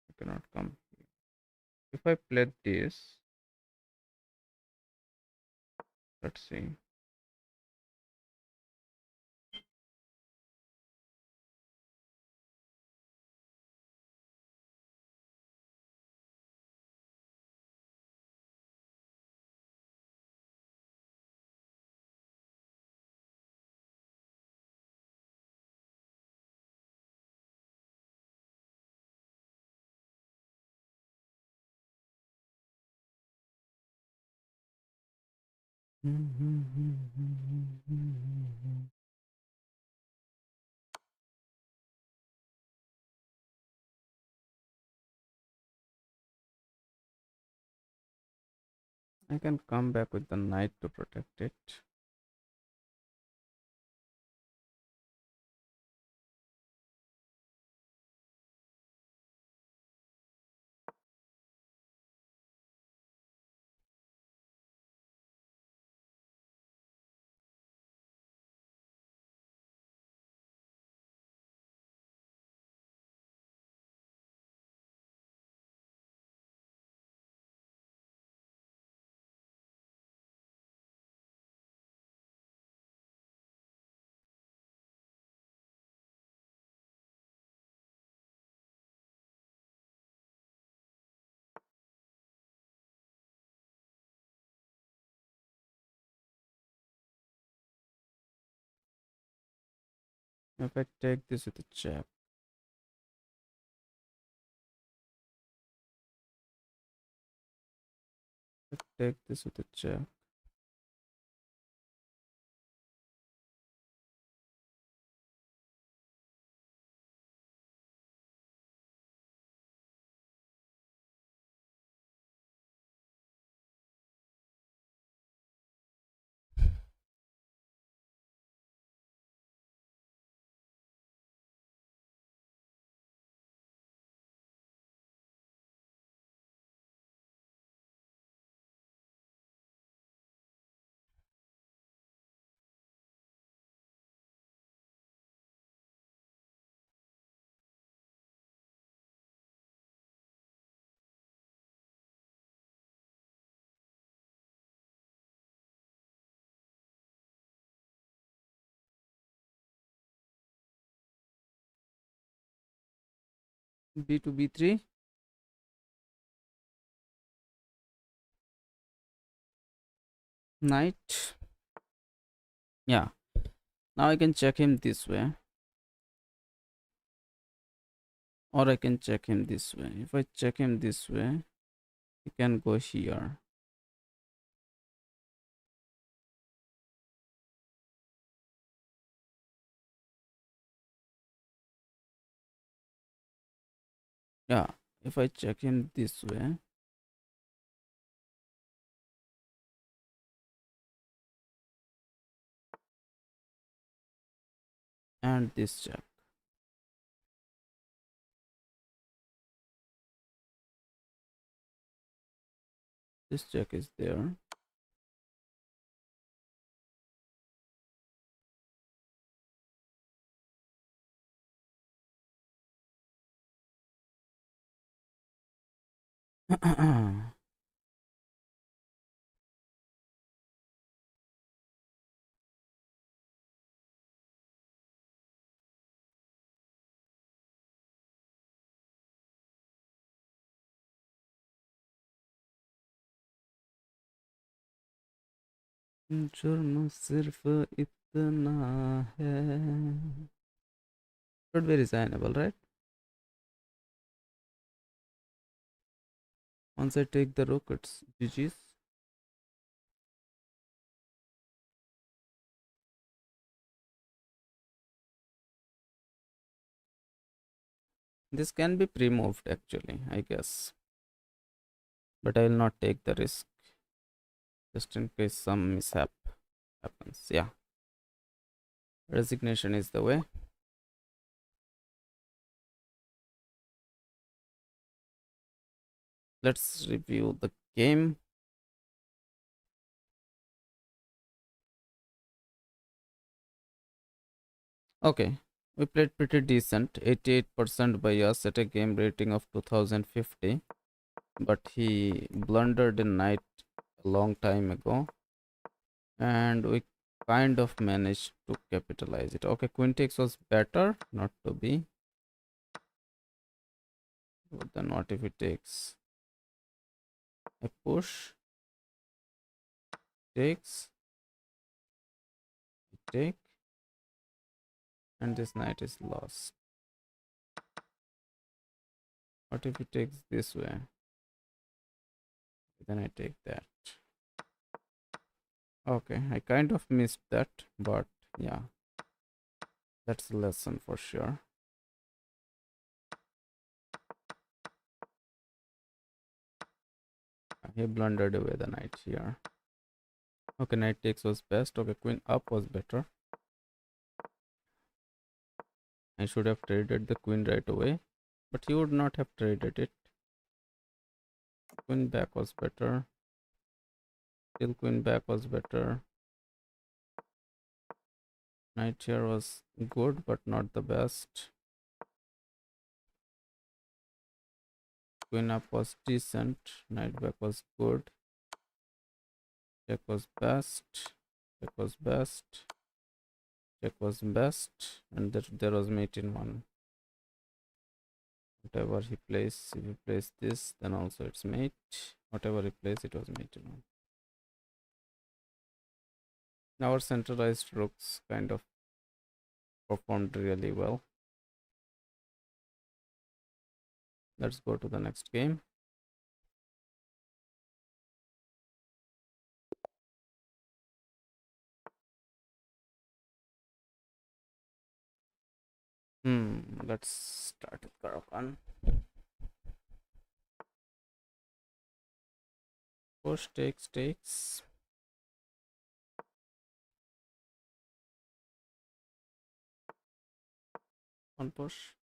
I cannot come here. If I play this, let's see. I can come back with the knight to protect it. If I take this with a check, take this with a check. B to B3. Knight. Yeah. Now I can check him this way. Or I can check him this way. If I check him this way, he can go here. Yeah. If I check him this way, and this check. This check is there. जुर्म सिर्फ इतना है. Not very signable, right? Once I take the rockets, GG's. This can be pre-moved actually, I guess. But I will not take the risk. Just in case some mishap happens. Yeah. Resignation is the way. Let's review the game. Okay. We played pretty decent. 88% by us at a game rating of 2050. But he blundered in knight a long time ago. And we kind of managed to capitalize it. Okay, queen takes was better, not to be. But then what if it takes a push? Takes. Take. And this knight is lost. What if it takes this way? Then I take that. Okay, I kind of missed that, but yeah, that's a lesson for sure. He blundered away the knight here. Okay, knight takes was best. Okay, queen up was better. I should have traded the queen right away, but he would not have traded it. Queen back was better. Still queen back was better. Knight here was good, but not the best. Queen up was decent. Knight back was good. Check was best. Check was best. Check was best. And there was mate in one. Whatever he plays, if he plays this, then also it's mate. Whatever he plays, it was mate in one. Our centralized rooks kind of performed really well. Let's go to the next game. Let's start with Karakan. Push takes. On push.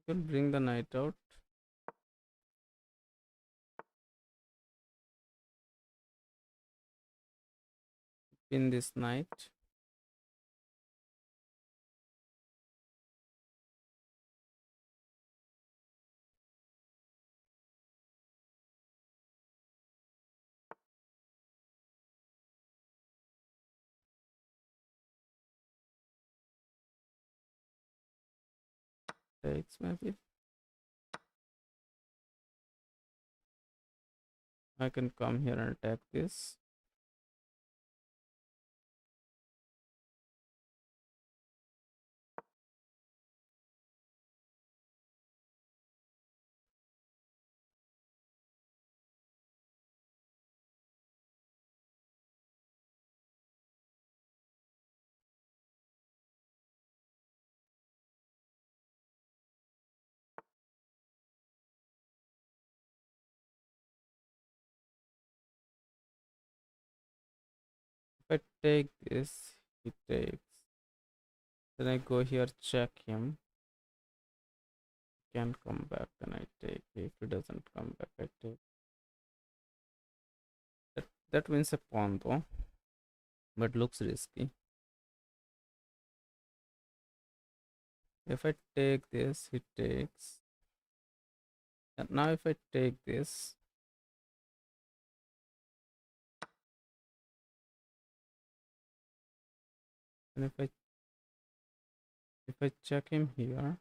You can bring the knight out. Pin this knight. Takes maybe. I can come here and attack this. If I take this, he takes. Then I go here, check him. Can come back, then I take. If he doesn't come back, I take. That wins a pawn though, but looks risky. If I take this, he takes. And now if I take this, and if I check him here,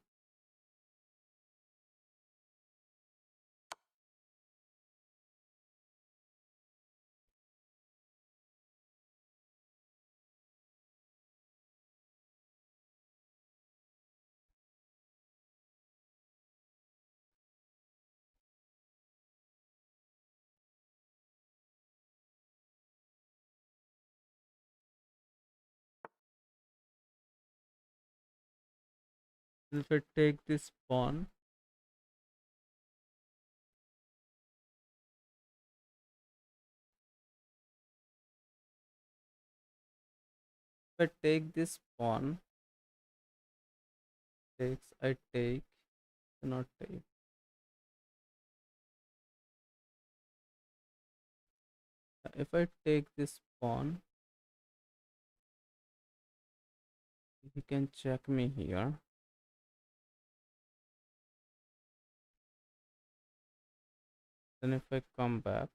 if I take this pawn, if I take this pawn, takes, I take, cannot take. If I take this pawn, he can check me here. Then if I come back,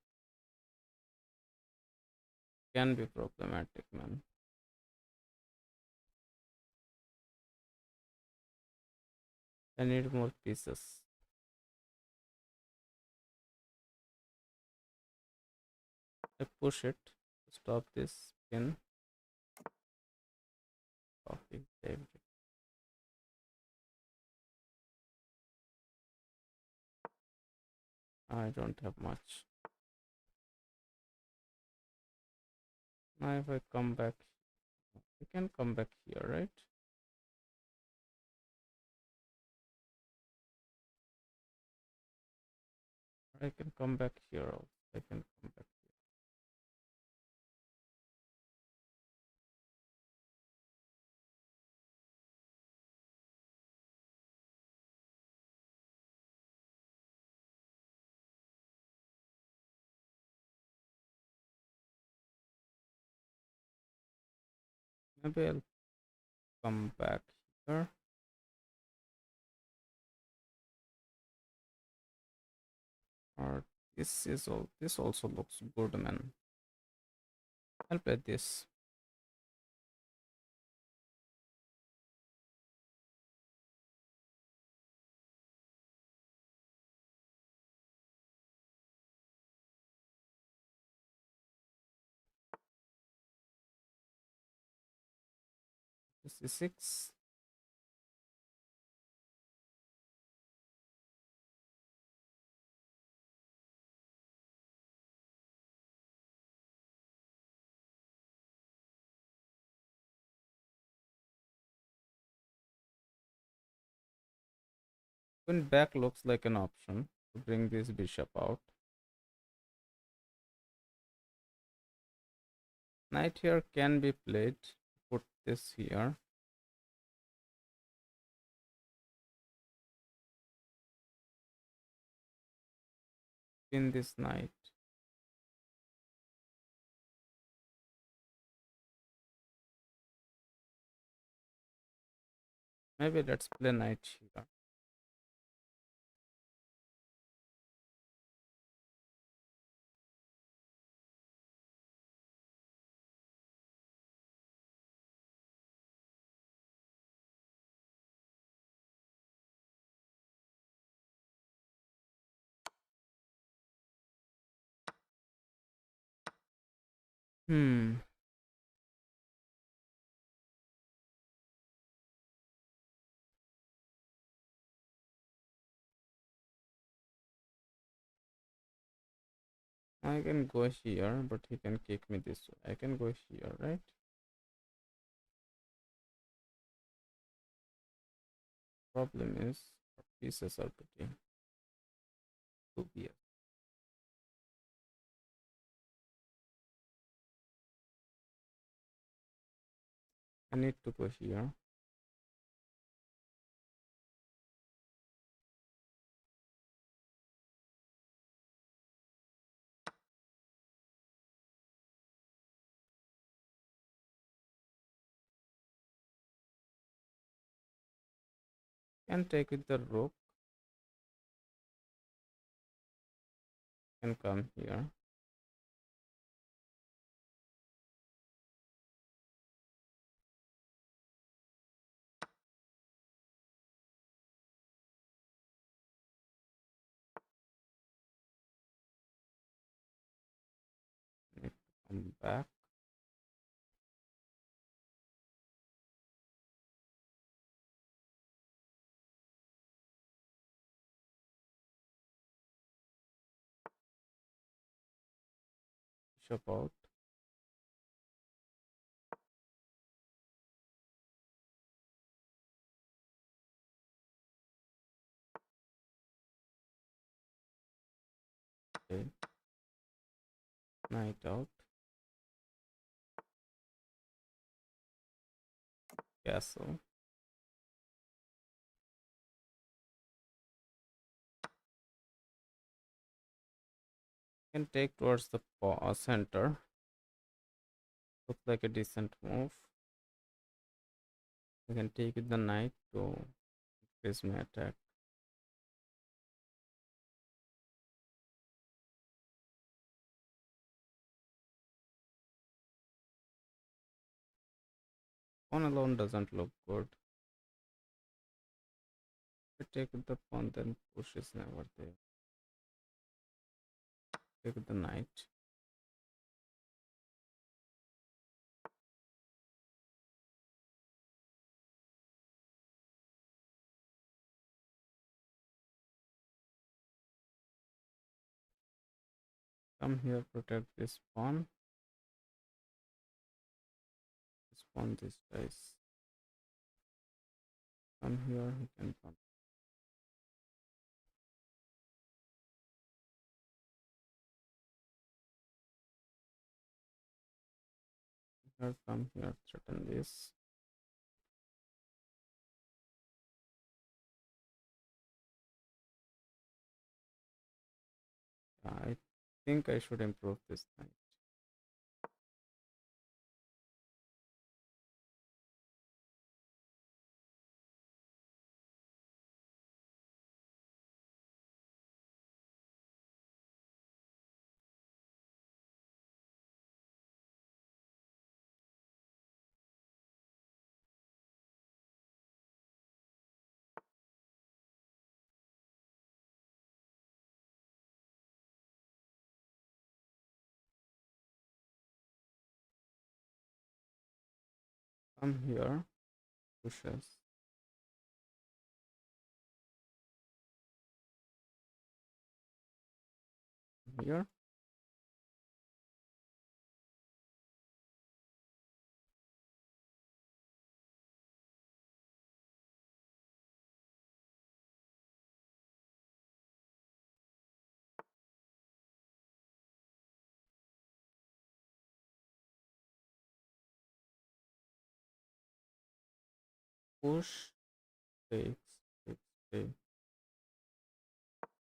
can be problematic, man. I need more pieces. I push it to stop this pin. Copy, saved it. I don't have much. Now if I come back, I can come back here, right? I can come back here also. I can come back here. Maybe I'll come back here. Or this also looks good, man. I'll play this. This is 6. Queen back looks like an option to bring this bishop out. Knight here can be played. Put this here. Pin this knight. Maybe let's play knight here. Hmm. I can go here, but he can kick me this way. I can go here, right? Problem is, our pieces are pretty dubious. I need to go here. Can take with the rook. Can come here. Need to come back. Bishop out. Okay. Knight out. Castle. Can take towards the center. Looks like a decent move. I can take with the knight to increase my attack. Pawn alone doesn't look good. I take with the pawn, then push is never there. Take with the knight. Come here, protect this pawn. spawn these guys. Come here, he can come here, come here, threaten this. I think I should improve this thing. Come here, pushes. Here, push, takes, take.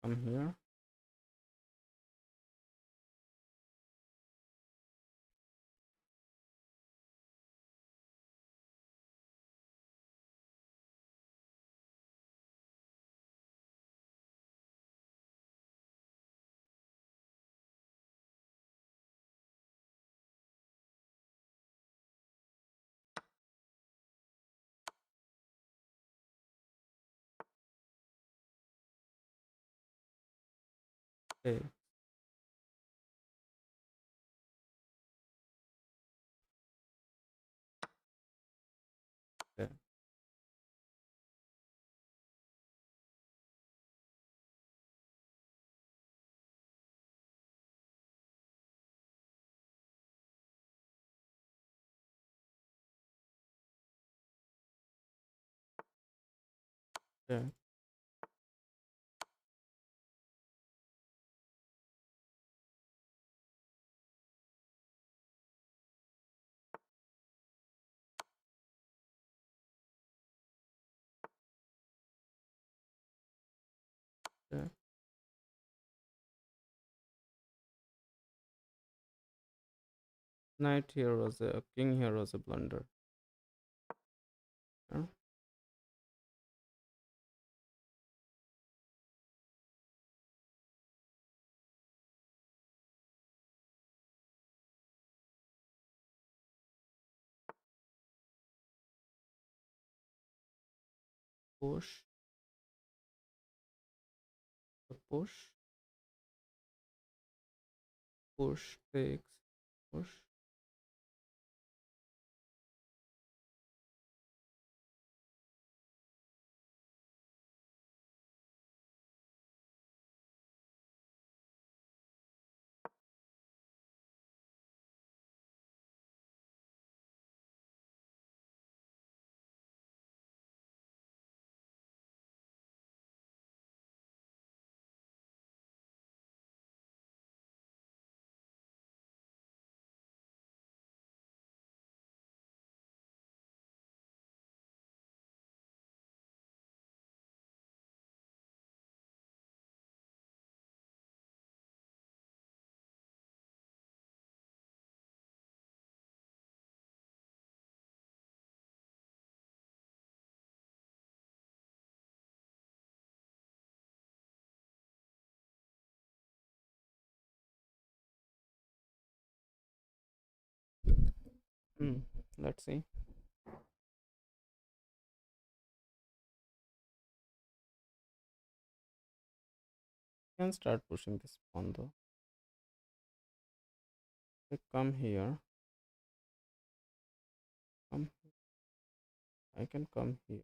Come here, take, take, take, take. Knight here was a king here was a blunder. Yeah. Push, push, push, takes, push. Hmm. Let's see. Can start pushing this pawn though. Okay, come here. Come. I can come here.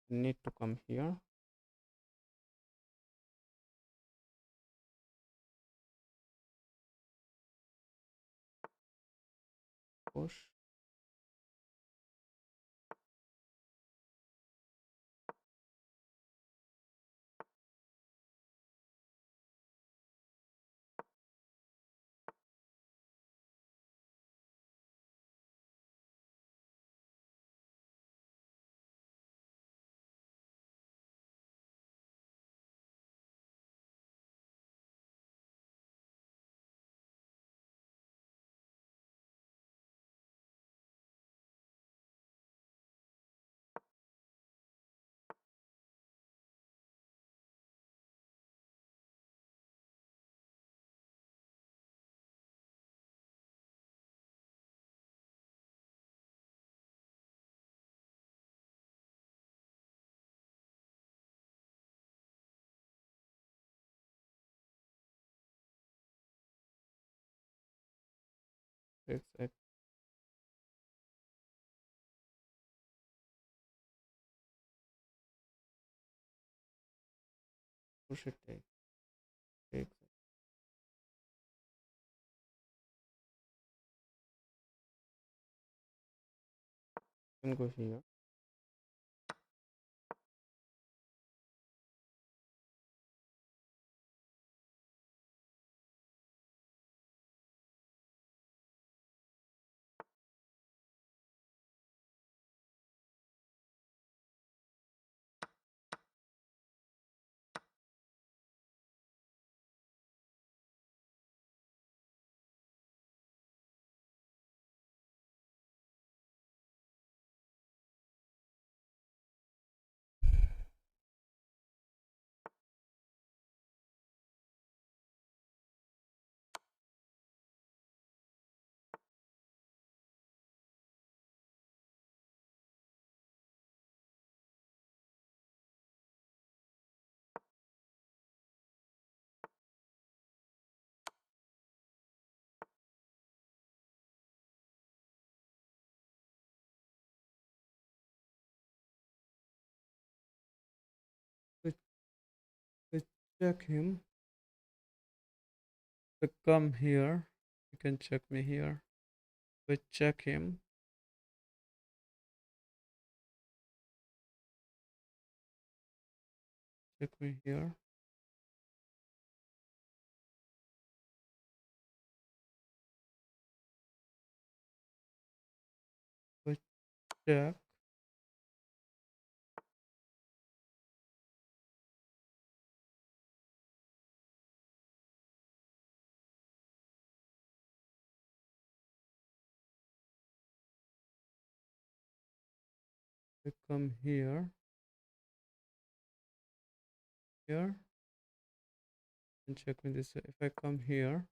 need to come here, push, X, push it, take, and go here. We, we check him. We come here. You can check me here. We check him. Check me here. We check. We come here. Here. And check me this. If I come here,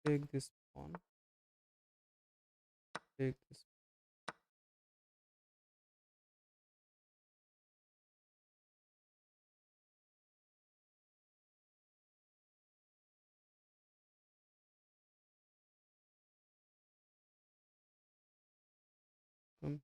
take this pawn. Take this. Come.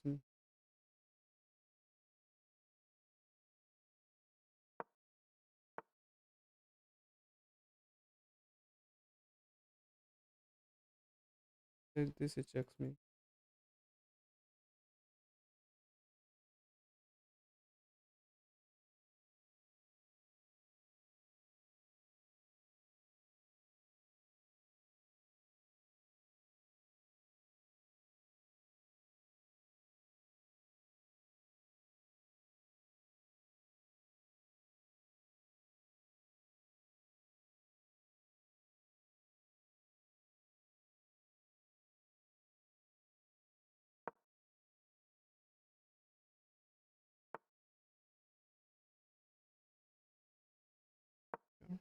checks me. Like this, it checks me. Yeah.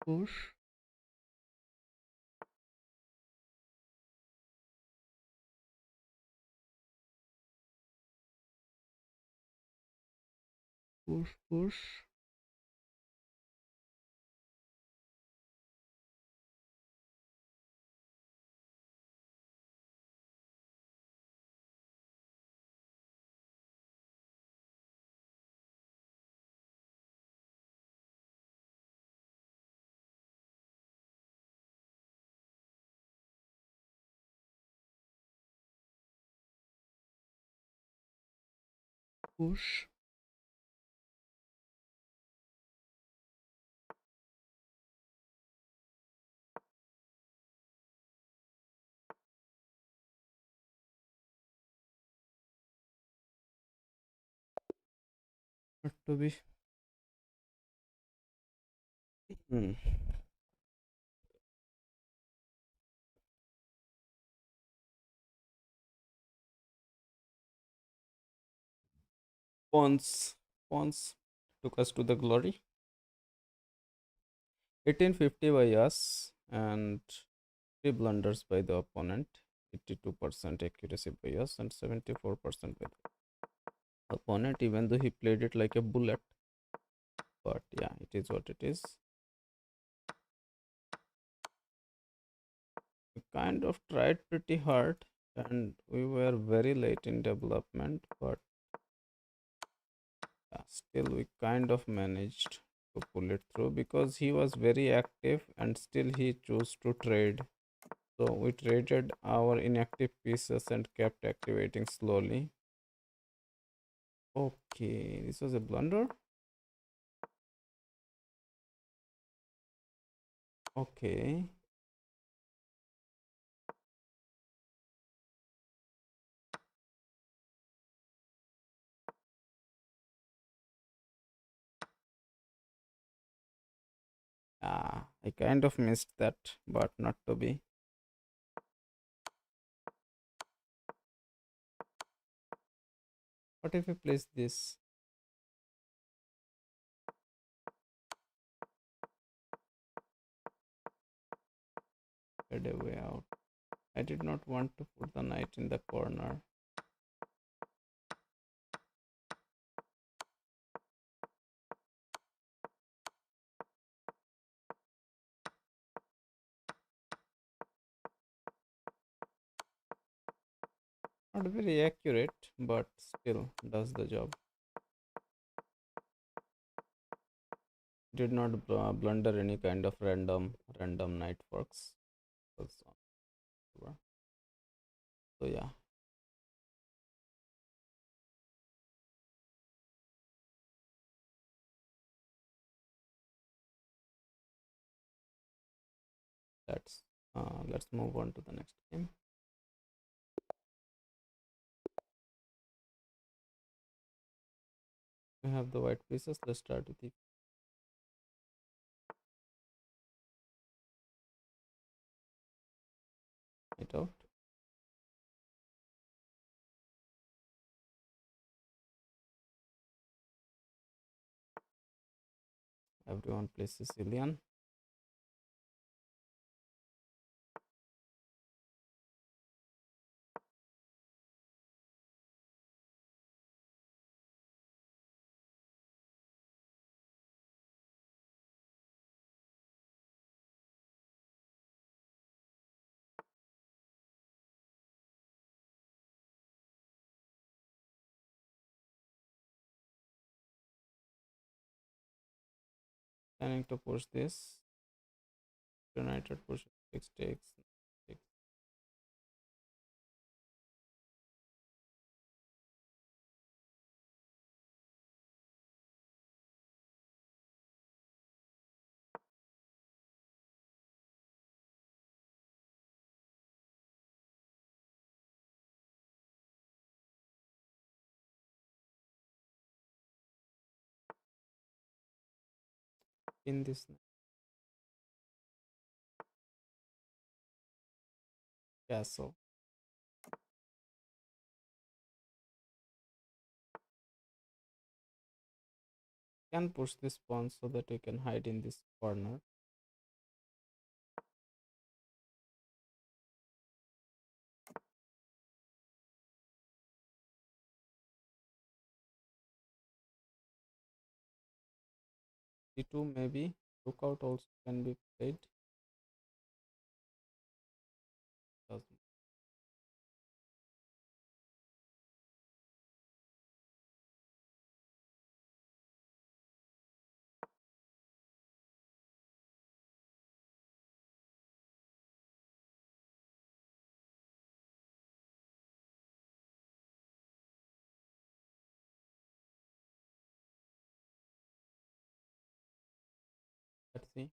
Push, push, push, push. Not to be. Hmm. Pawns. Pawns took us to the glory. 1850 by us and three blunders by the opponent. 82% accuracy by us and 74% by the opponent, even though he played it like a bullet. But yeah, it is what it is. We kind of tried pretty hard and we were very late in development, but still we kind of managed to pull it through because he was very active and still he chose to trade. So we traded our inactive pieces and kept activating slowly. Okay, this was a blunder. Okay. I kind of missed that, but not to be. What if we place this? Head away out. I did not want to put the knight in the corner. Not very accurate, but still does the job. Did not blunder any kind of random knight forks. Was on server. So yeah, let's let's move on to the next game. We have the white pieces. Let's start with the it out. Everyone plays Sicilian. Planning to push this. United push six takes. Takes in this castle. Can push this pawn so that we can hide in this corner. D2 maybe. Lookout also can be played. Doesn't- Let's see.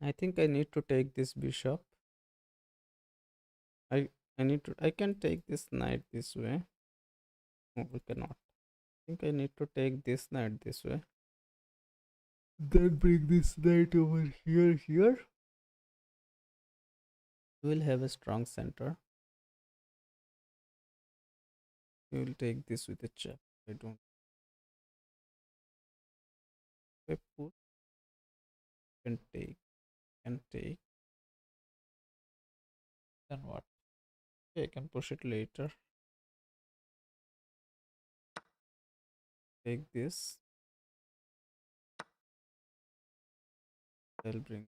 I think I need to take this bishop. I I can take this knight this way. No, we cannot. I think I need to take this knight this way. Then bring this knight over here. We will have a strong center. We will take this with a check. I don't I put can take. Then what? Okay, I can push it later. Take this. I'll bring.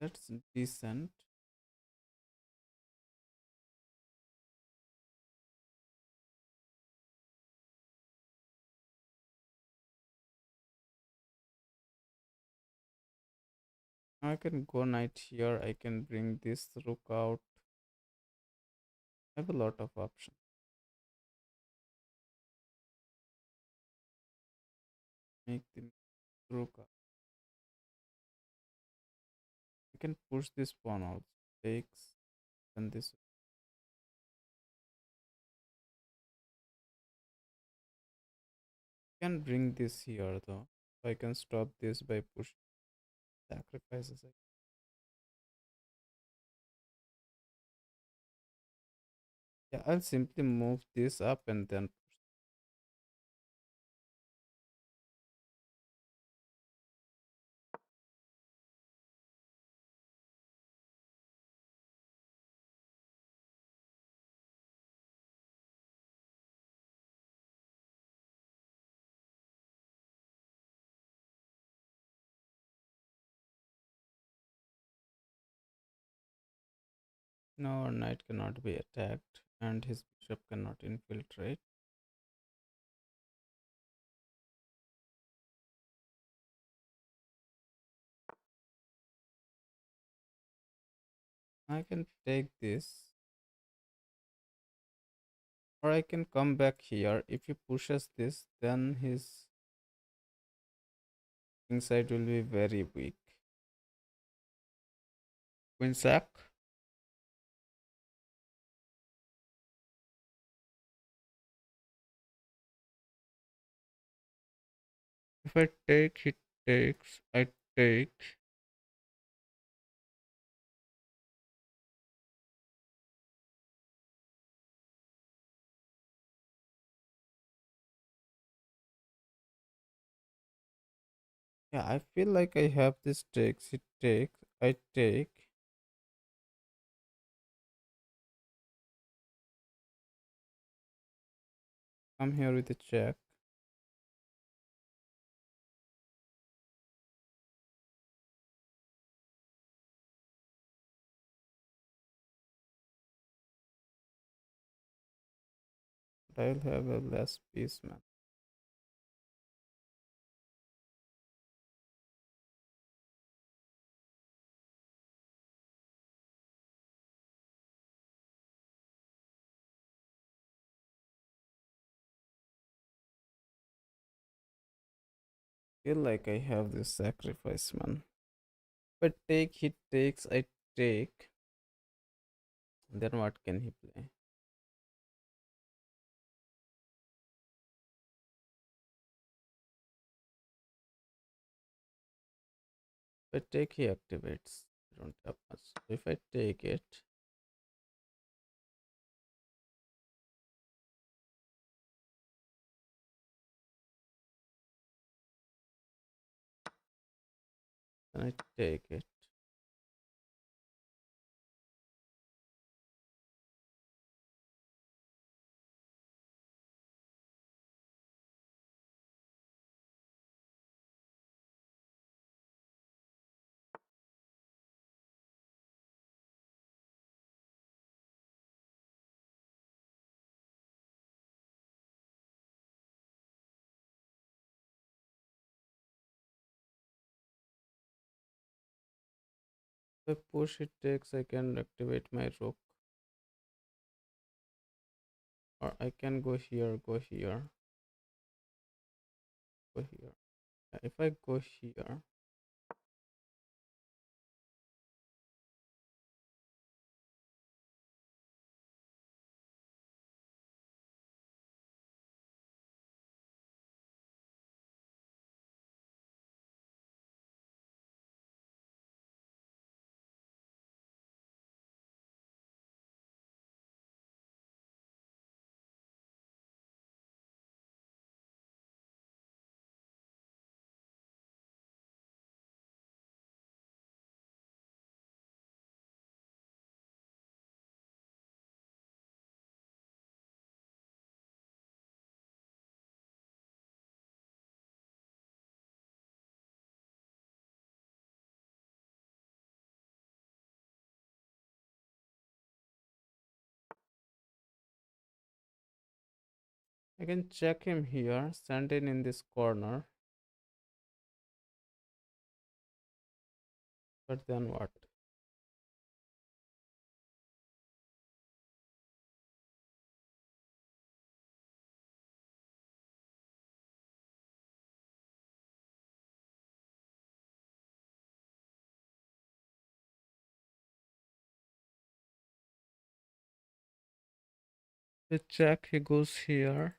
That's decent. I can go knight here. I can bring this rook out. I have a lot of options. Make the rook up. I can push this pawn out. Takes and this. can bring this here though. I can stop this by push sacrifices. Yeah, I'll simply move this up and then now our knight cannot be attacked and his bishop cannot infiltrate. I can take this, or I can come back here. If he pushes this, then his king side will be very weak. Queen sack. If I take, he takes. I take. Yeah, I feel like I have this takes. He takes. I take. Come here with a check. But I'll have a less piece, man. Feel like I have this sacrifice, man. But take, he takes. I take. Then what can he play? If I take, he activates. I don't have much. So if I take it, then I take it. If I push, it takes. I can activate my rook, or I can go here, go here, go here. If I go here, I can check him here, stand in this corner. But then what? The check, he goes here.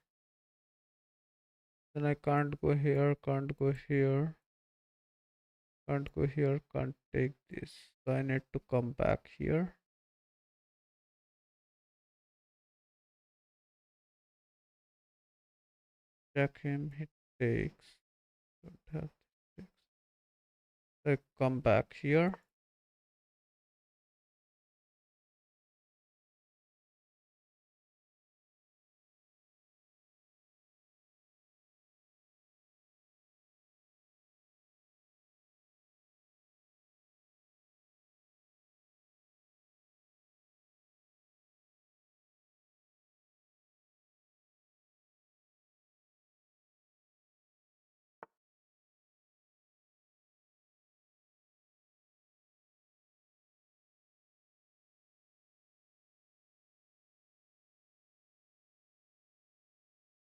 Then I can't go here, can't go here, can't go here, can't take this. So I need to come back here. Check him, he takes. Don't have this. So I come back here.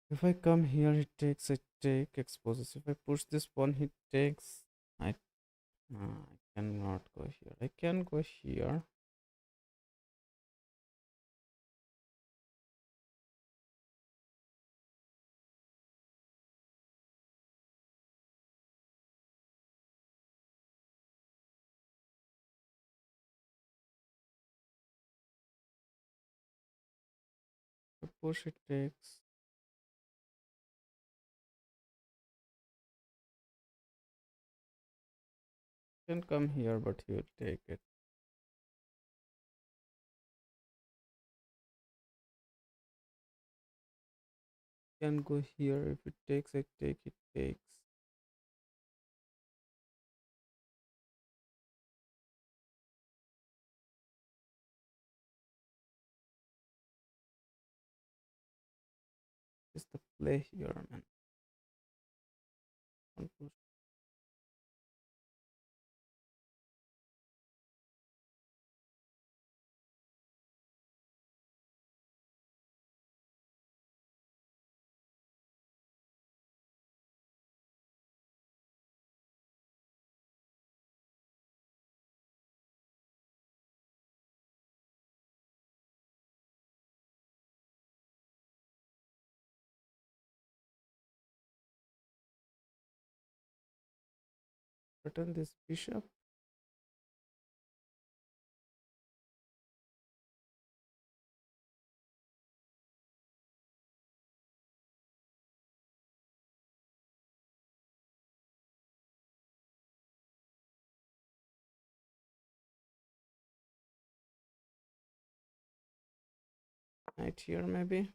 If I come here, he takes, I take, exposes. If I push this pawn, he takes. I cannot go here. I can go here. If I push, it takes. Can come here, but he will take it. Can go here. If it takes, I take. It takes. Is the play here, man? Don't push. Return this bishop. Knight here, maybe.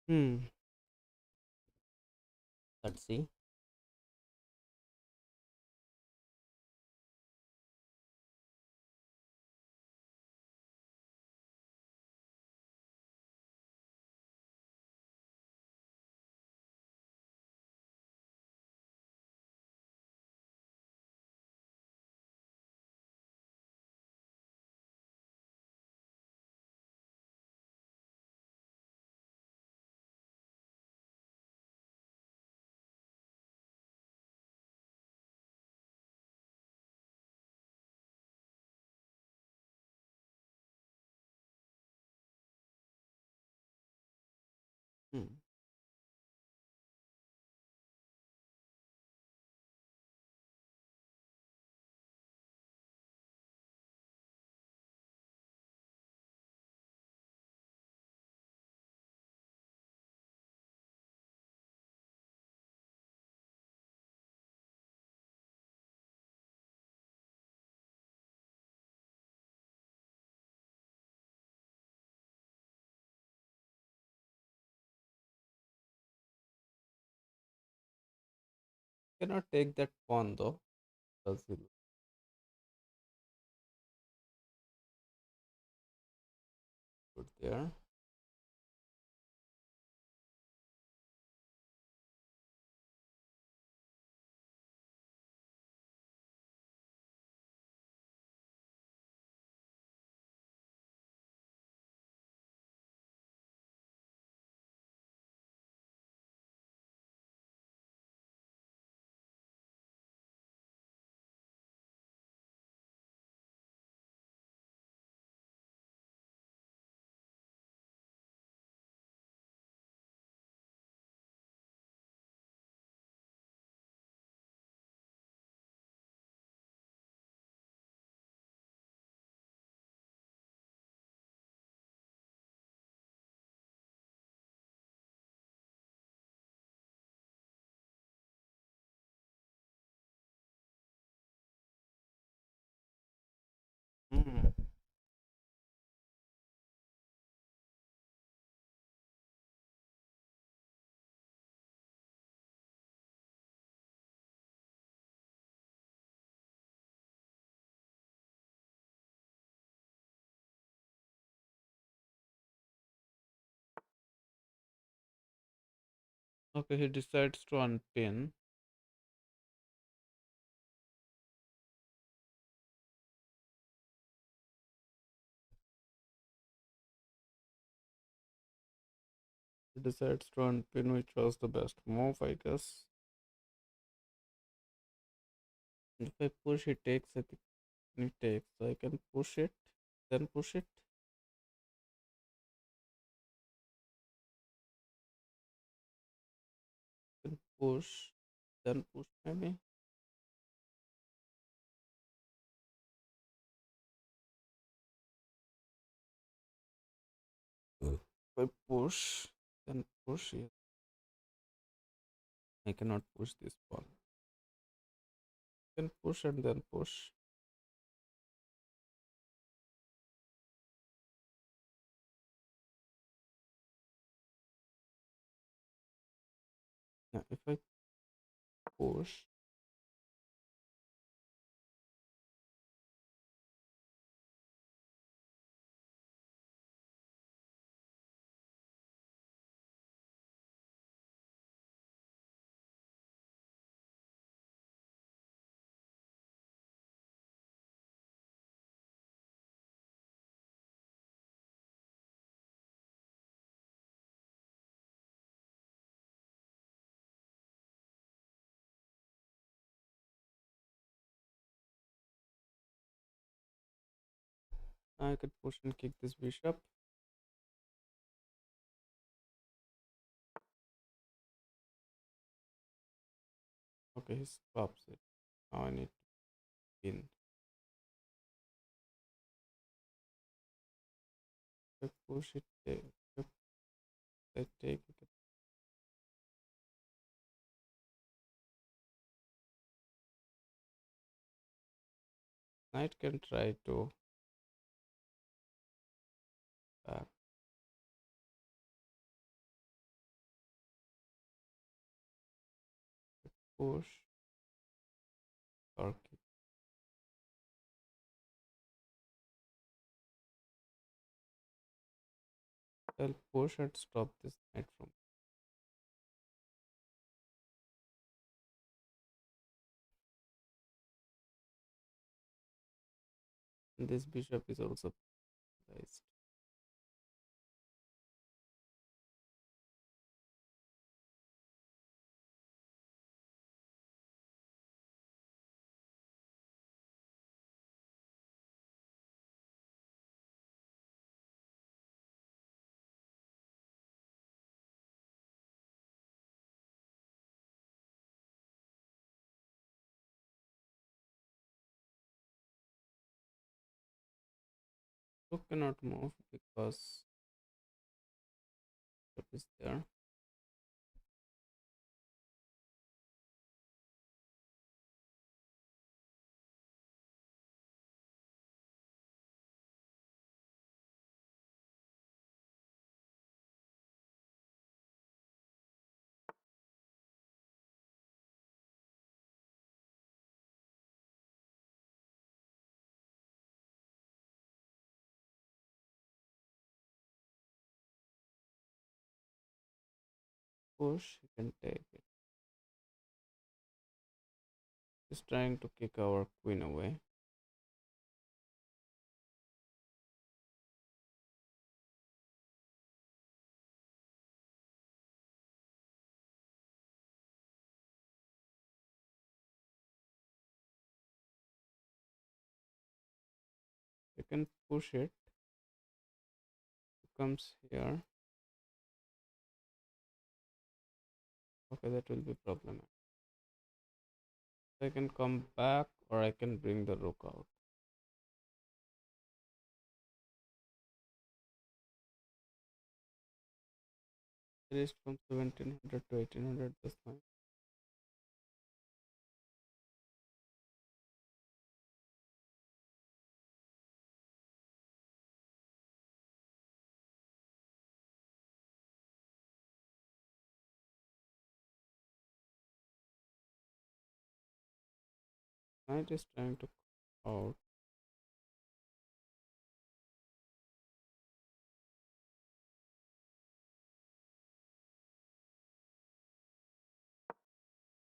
Hmm. Let's see. Hmm. cannot take that pawn though, because he'll put there. Hmm. Okay, he decides to unpin. He decides to unpin, which was the best move, I guess. If I push, he takes. I think he takes. So I can push it, then push it, then push, then push maybe. If I push, then push it. I cannot push this ball. Then push and then push. Now if I push, I could push and kick this bishop. Okay, he stops it. Now I need to pin. If I push it, if I take it, knight can try to back push or kick. I'll push and stop this knight from. And this bishop is also placed. Rook cannot move because bishop is there. push, he can take it. He's trying to kick our queen away. You can push it. It comes here. Okay, that will be problematic. I can come back or I can bring the rook out. Raised from 1700 to 1800 this time. Knight is trying to out.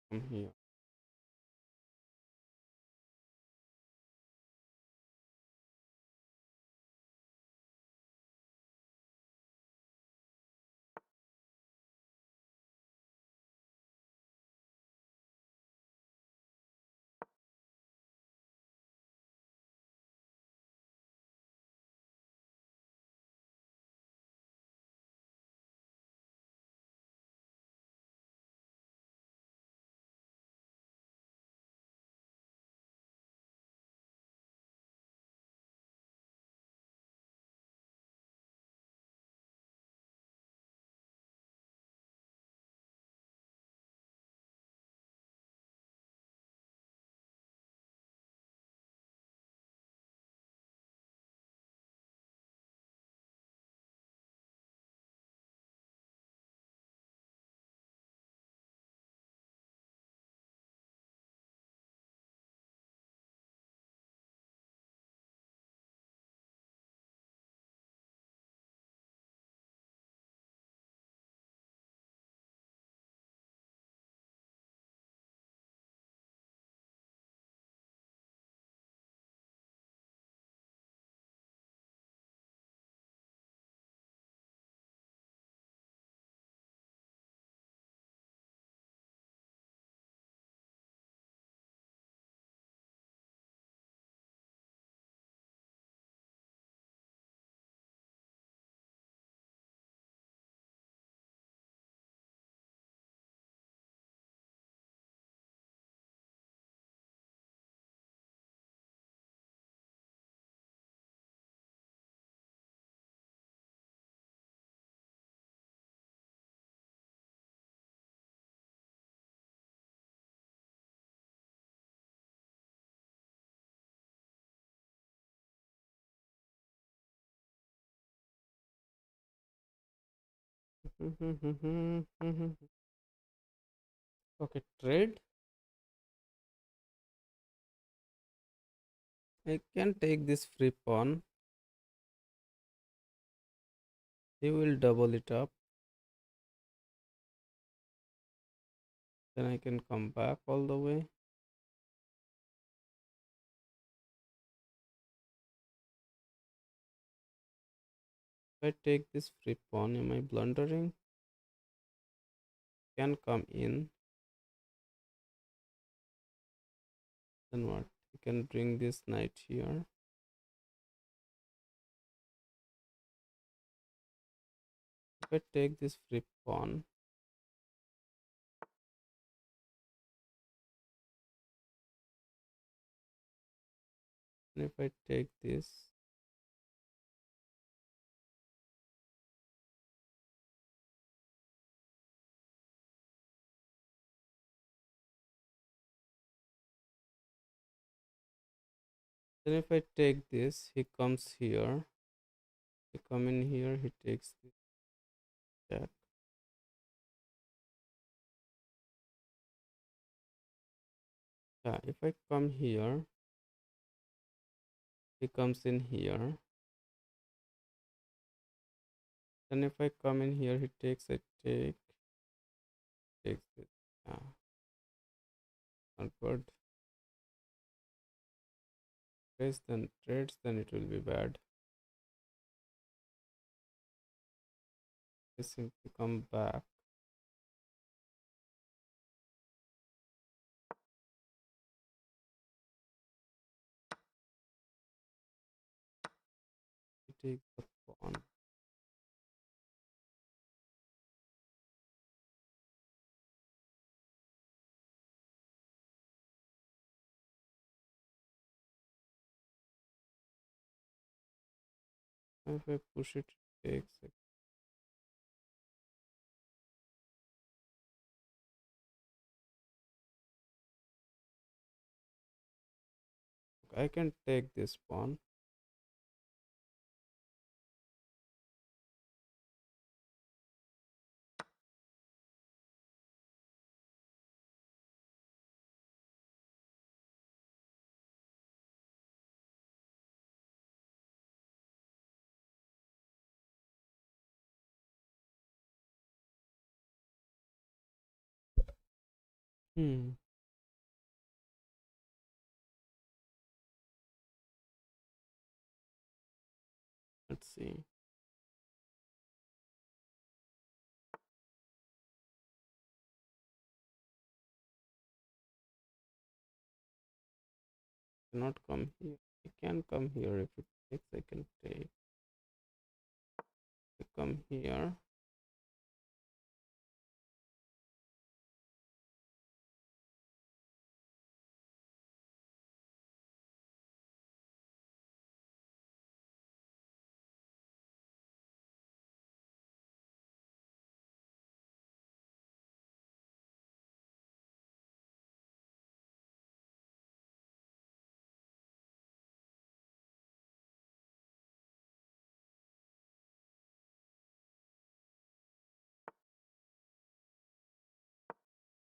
From here. Okay, trade. I can take this free pawn. He will double it up. Then I can come back all the way. If I take this free pawn, am I blundering? Can come in. Then what? I can bring this knight here. If I take this free pawn, and if I take this, then if I take this, he comes here. He come in here, he takes this jack. Yeah, if I come here, he comes in here. Then if I come in here, he takes, I take. takes this. Not good. Trades, then it will be bad. I simply come back. Take the pawn. If I push it, it takes it. I can take this pawn. Hmm. Let's see. Cannot come here. I can come here if it takes. I can take. I come here.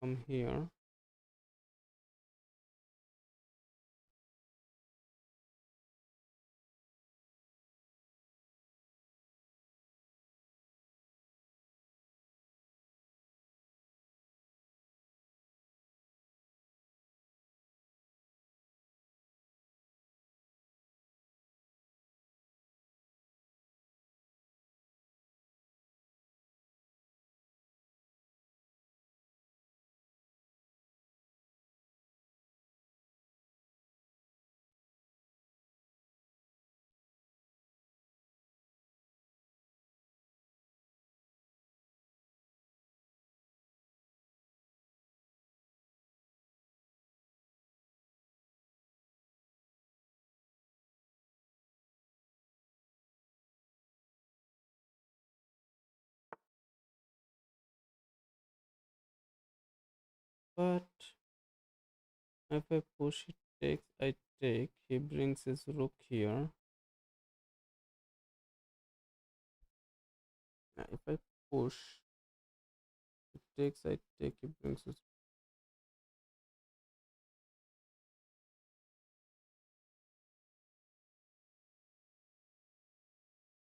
Come here. But if I push, it takes. I take. He brings his rook here. If I push, it takes. I take. He brings his.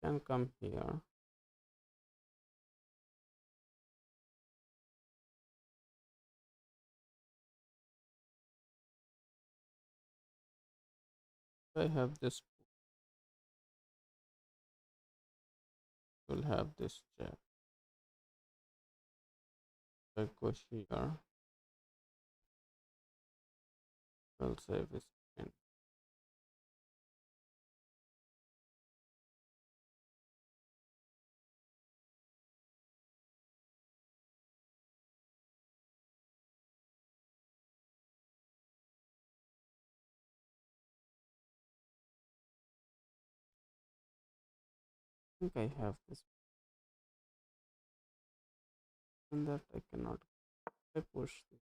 Can come here. I have this. Will have this check. I go here. I'll save his queen. I think I have this. And that I cannot. I push this.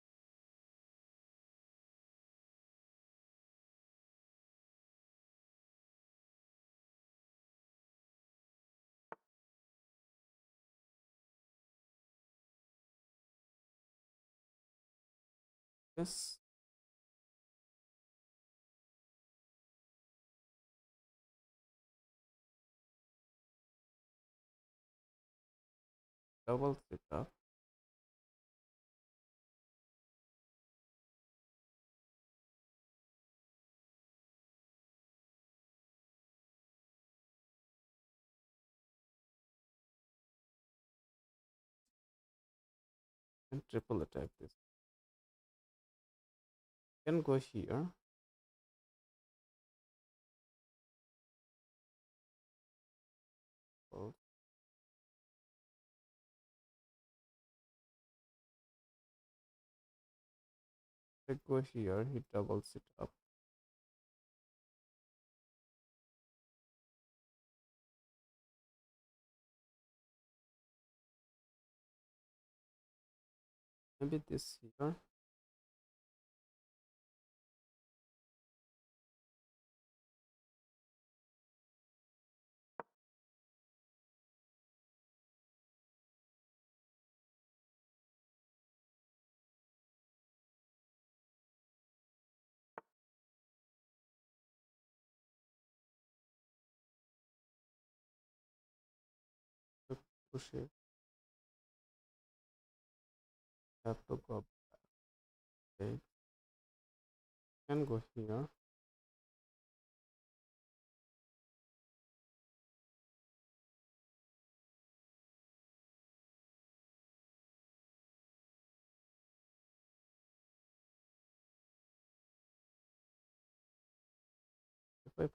Yes. Double it up. and triple attack this. Can go here. Oh, I go here, he doubles it up. Maybe this here. Push it. Have to go back. Can go here. If I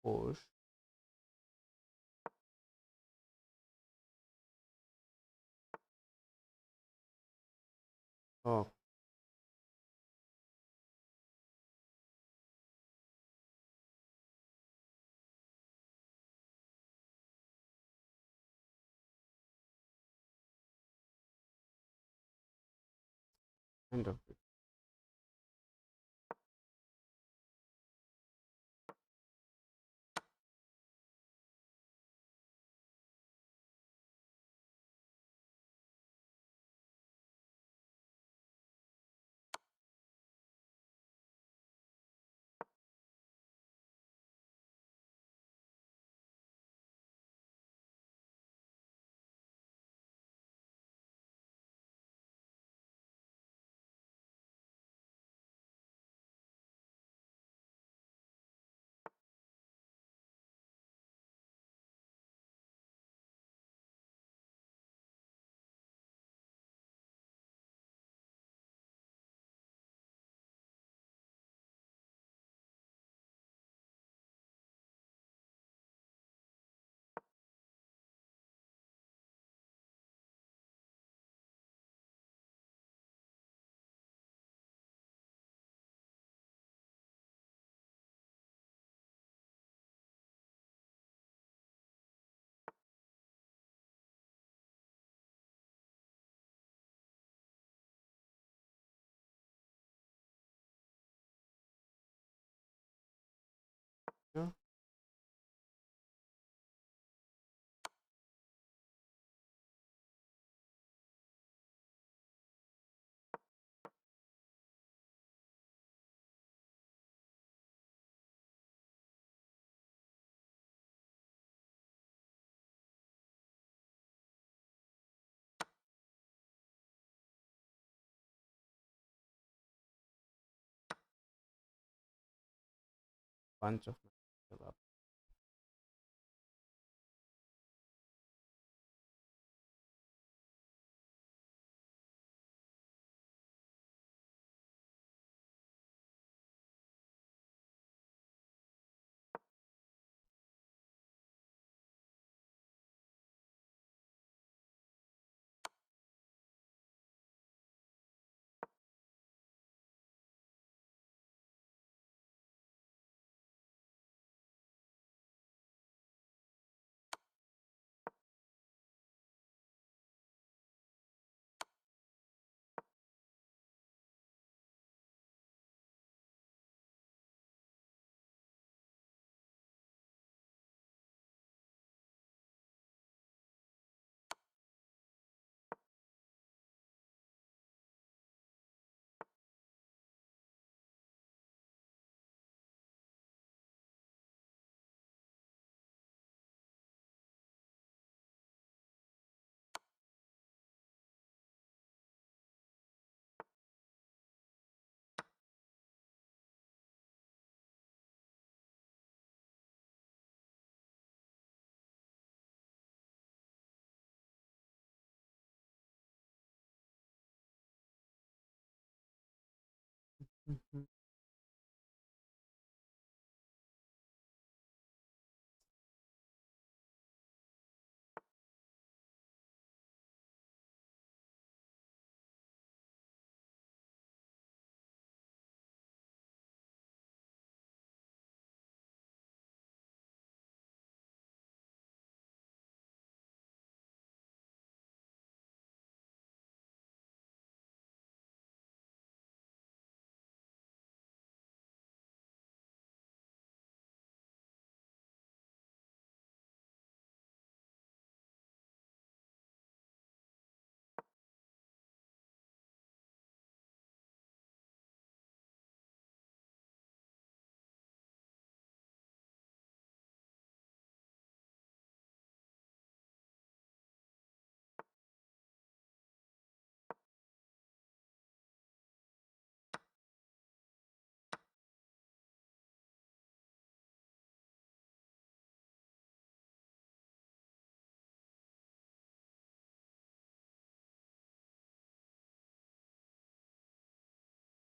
push, oh, kind of it. Yeah. Bunch of material up. Mhm.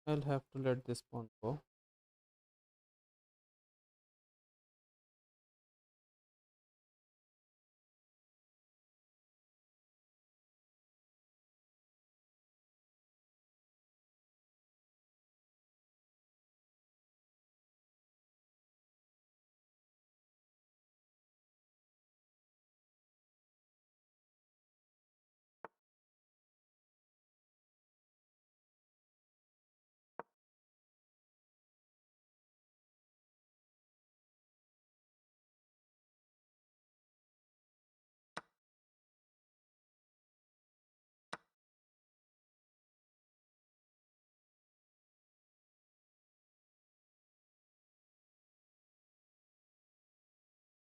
I'll have to let this pawn go.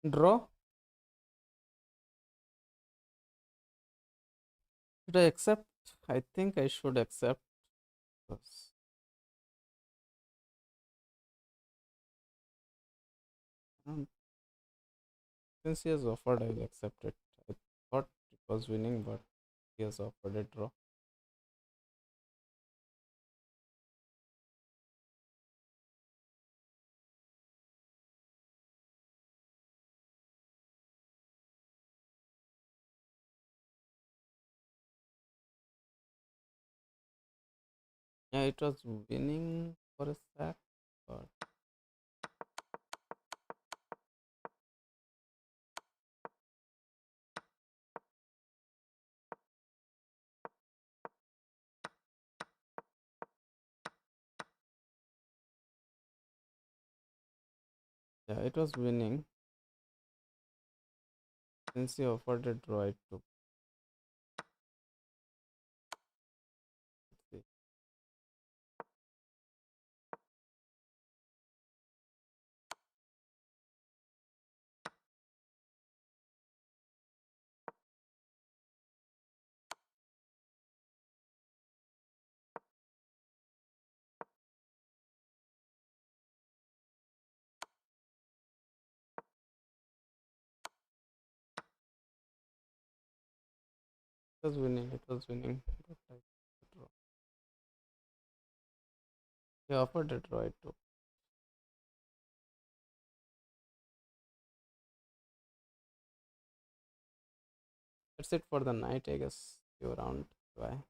Draw. Should I accept? I think I should accept. Yes. Um, since he has offered, I'll accept it. I thought it was winning, but he has offered a draw. Yeah, it was winning for a sec, but yeah, it was winning. Since he offered a draw, it took. It was winning. It was winning. But I draw. He offered a draw. It took. That's it for the night, I guess. See you around. Bye.